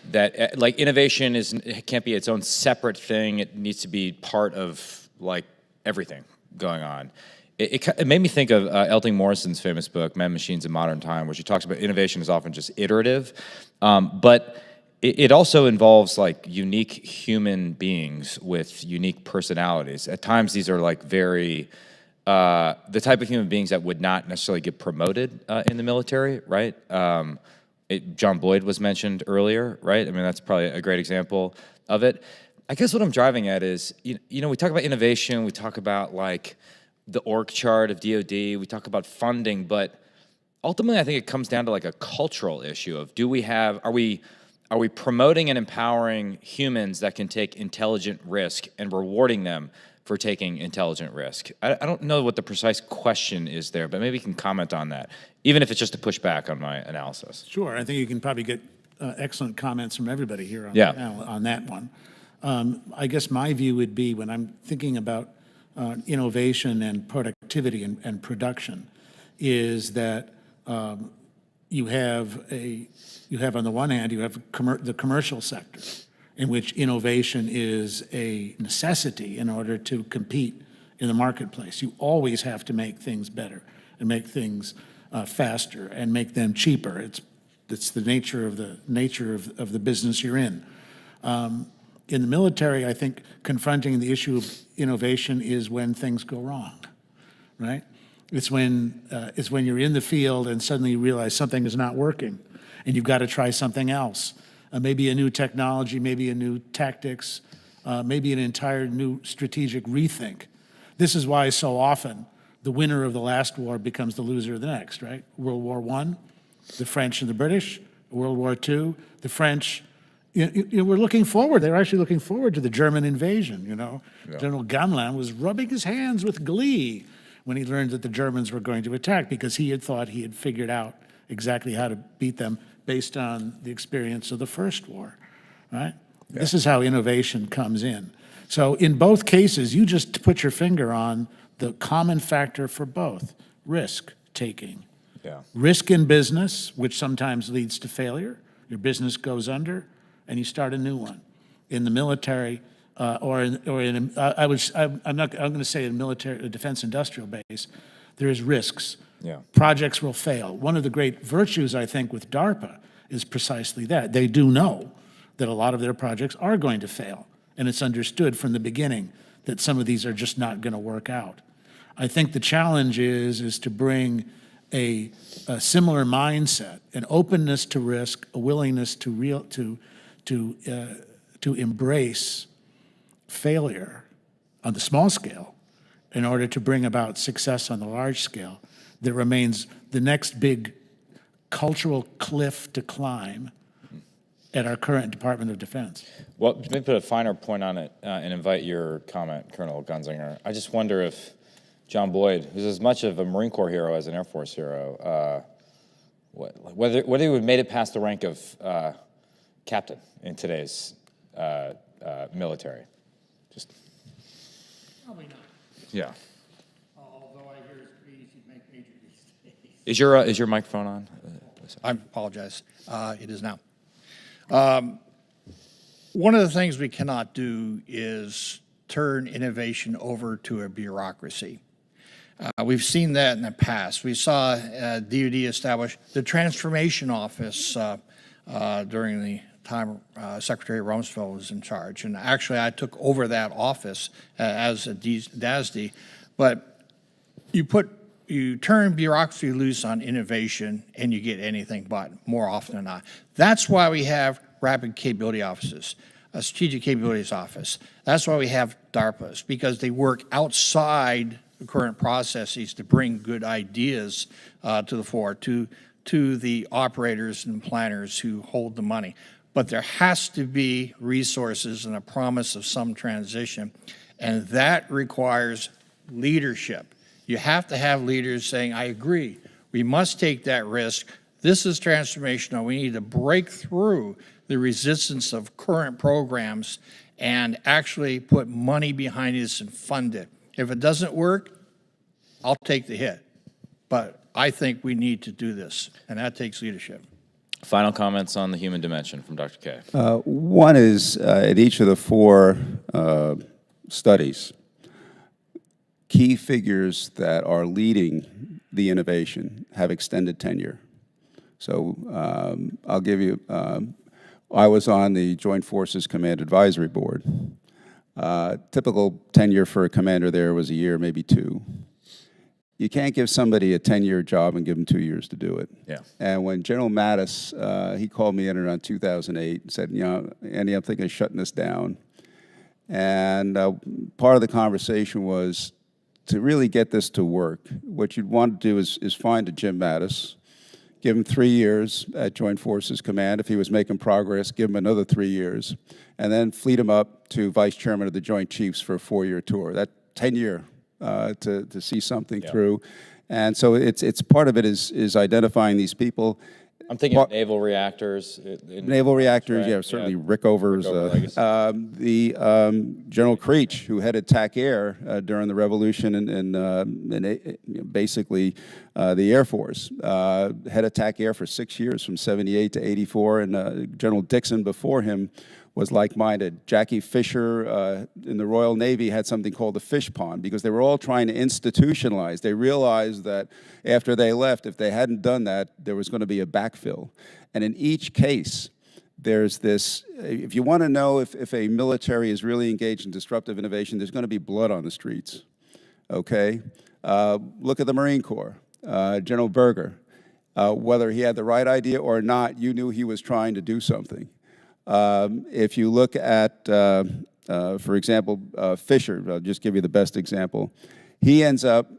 that like innovation it can't be its own separate thing. It needs to be part of like everything going on. It made me think of Elting Morrison's famous book, Men, Machines, in Modern Time, where she talks about innovation is often just iterative, but it also involves like unique human beings with unique personalities. At times, these are like very, the type of human beings that would not necessarily get promoted in the military, right? John Boyd was mentioned earlier, right? I mean, that's probably a great example of it. I guess what I'm driving at is, we talk about innovation, we talk about like, the org chart of DoD, we talk about funding, but ultimately I think it comes down to like a cultural issue of are we promoting and empowering humans that can take intelligent risk and rewarding them for taking intelligent risk? I don't know what the precise question is there, but maybe you can comment on that, even if it's just to push back on my analysis. Sure, I think you can probably get excellent comments from everybody here on, Yeah. on that one. I guess my view would be when I'm thinking about innovation and productivity and production is that you have on the one hand, you have the commercial sector, in which innovation is a necessity in order to compete in the marketplace. You always have to make things better and make things faster and make them cheaper. It's the nature of the business you're in. In the military, I think confronting the issue of innovation is when things go wrong, right? It's when you're in the field and suddenly you realize something is not working, and you've got to try something else. Maybe a new technology, maybe a new tactics, maybe an entire new strategic rethink. This is why so often the winner of the last war becomes the loser of the next, right? World War I, the French and the British. World War II, the French, were looking forward. They were actually looking forward to the German invasion, Yeah. General Gamelin was rubbing his hands with glee when he learned that the Germans were going to attack, because he had thought he had figured out exactly how to beat them based on the experience of the First War, right? Yeah. This is how innovation comes in. So in both cases, you just put your finger on the common factor for both: risk-taking. Yeah. Risk in business, which sometimes leads to failure. Your business goes under, and you start a new one. In the military, I'm going to say in military, defense industrial base, there's risks. Yeah. Projects will fail. One of the great virtues, I think, with DARPA is precisely that. They do know that a lot of their projects are going to fail, and it's understood from the beginning that some of these are just not going to work out. I think the challenge is to bring a similar mindset, an openness to risk, a willingness to embrace failure on the small scale in order to bring about success on the large scale that remains the next big cultural cliff to climb at our current Department of Defense. Well, let me put a finer point on it and invite your comment, Colonel Gunzinger. I just wonder if John Boyd, who's as much of a Marine Corps hero as an Air Force hero, whether he would have made it past the rank of captain in today's military. Just Probably not. Yeah. Although I hear it's pretty easy to make major these days. Is your microphone on? I apologize. It is now. One of the things we cannot do is turn innovation over to a bureaucracy. We've seen that in the past. We saw DoD establish the Transformation Office during the time Secretary Rumsfeld was in charge. And actually, I took over that office as a DASD. But you turn bureaucracy loose on innovation, and you get anything but, more often than not. That's why we have rapid capability offices, a strategic capabilities office. That's why we have DARPAs, because they work outside the current processes to bring good ideas to the fore, to the operators and planners who hold the money. But there has to be resources and a promise of some transition, and that requires leadership. You have to have leaders saying, I agree, we must take that risk. This is transformational. We need to break through the resistance of current programs and actually put money behind this and fund it. If it doesn't work, I'll take the hit. But I think we need to do this, and that takes leadership. Final comments on the human dimension from Dr. K. One is, at each of the four studies, key figures that are leading the innovation have extended tenure. So I'll give you, I was on the Joint Forces Command Advisory Board. Typical tenure for a commander there was a year, maybe two. You can't give somebody a 10-year job and give them 2 years to do it. Yeah. And when General Mattis, he called me in around 2008 and said, Andy, I'm thinking of shutting this down. And part of the conversation was, to really get this to work, what you'd want to do is find a Jim Mattis, give him 3 years at Joint Forces Command. If he was making progress, give him another 3 years, and then fleet him up to Vice Chairman of the Joint Chiefs for a 4-year tour. That 10-year to see something through. And so it's part of it is identifying these people. I'm thinking of naval reactors. Naval reactors, right? yeah, certainly Rickover's. Rickover legacy. General Creech, who headed TAC Air during the Revolution and basically the Air Force, headed TAC Air for 6 years, from 78 to 84, and General Dixon before him was like-minded. Jackie Fisher in the Royal Navy had something called the fish pond, because they were all trying to institutionalize. They realized that after they left, if they hadn't done that, there was going to be a backfill. And in each case, there's this, if you want to know if a military is really engaged in disruptive innovation, there's going to be blood on the streets, okay? Look at the Marine Corps. General Berger, whether he had the right idea or not, you knew he was trying to do something. If you look at, for example, Fisher, I'll just give you the best example. He ends up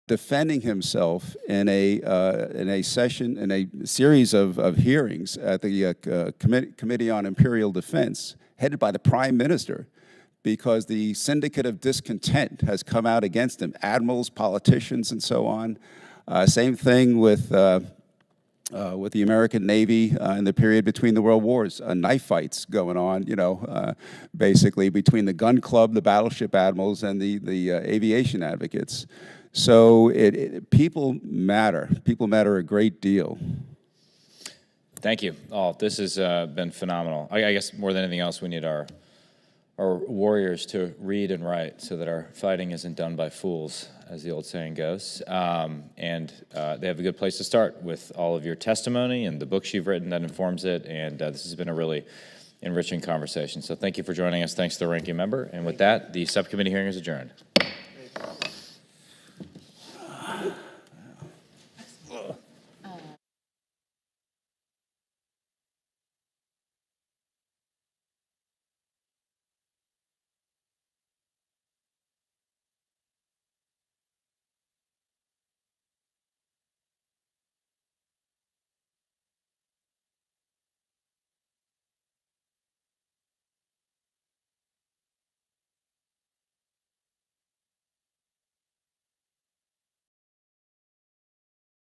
defending himself in a session, in a series of hearings at the Committee on Imperial Defense, headed by the Prime Minister, because the syndicate of discontent has come out against him, admirals, politicians, and so on. Same thing with the American Navy in the period between the World Wars, knife fights going on, basically between the gun club, the battleship admirals, and the aviation advocates. So people matter. People matter a great deal. Thank you all. This has been phenomenal. I guess more than anything else, we need our warriors to read and write so that our fighting isn't done by fools, as the old saying goes. And they have a good place to start with all of your testimony and the books you've written that informs it. And this has been a really enriching conversation. So thank you for joining us. Thanks to the ranking member. And with that, the subcommittee hearing is adjourned.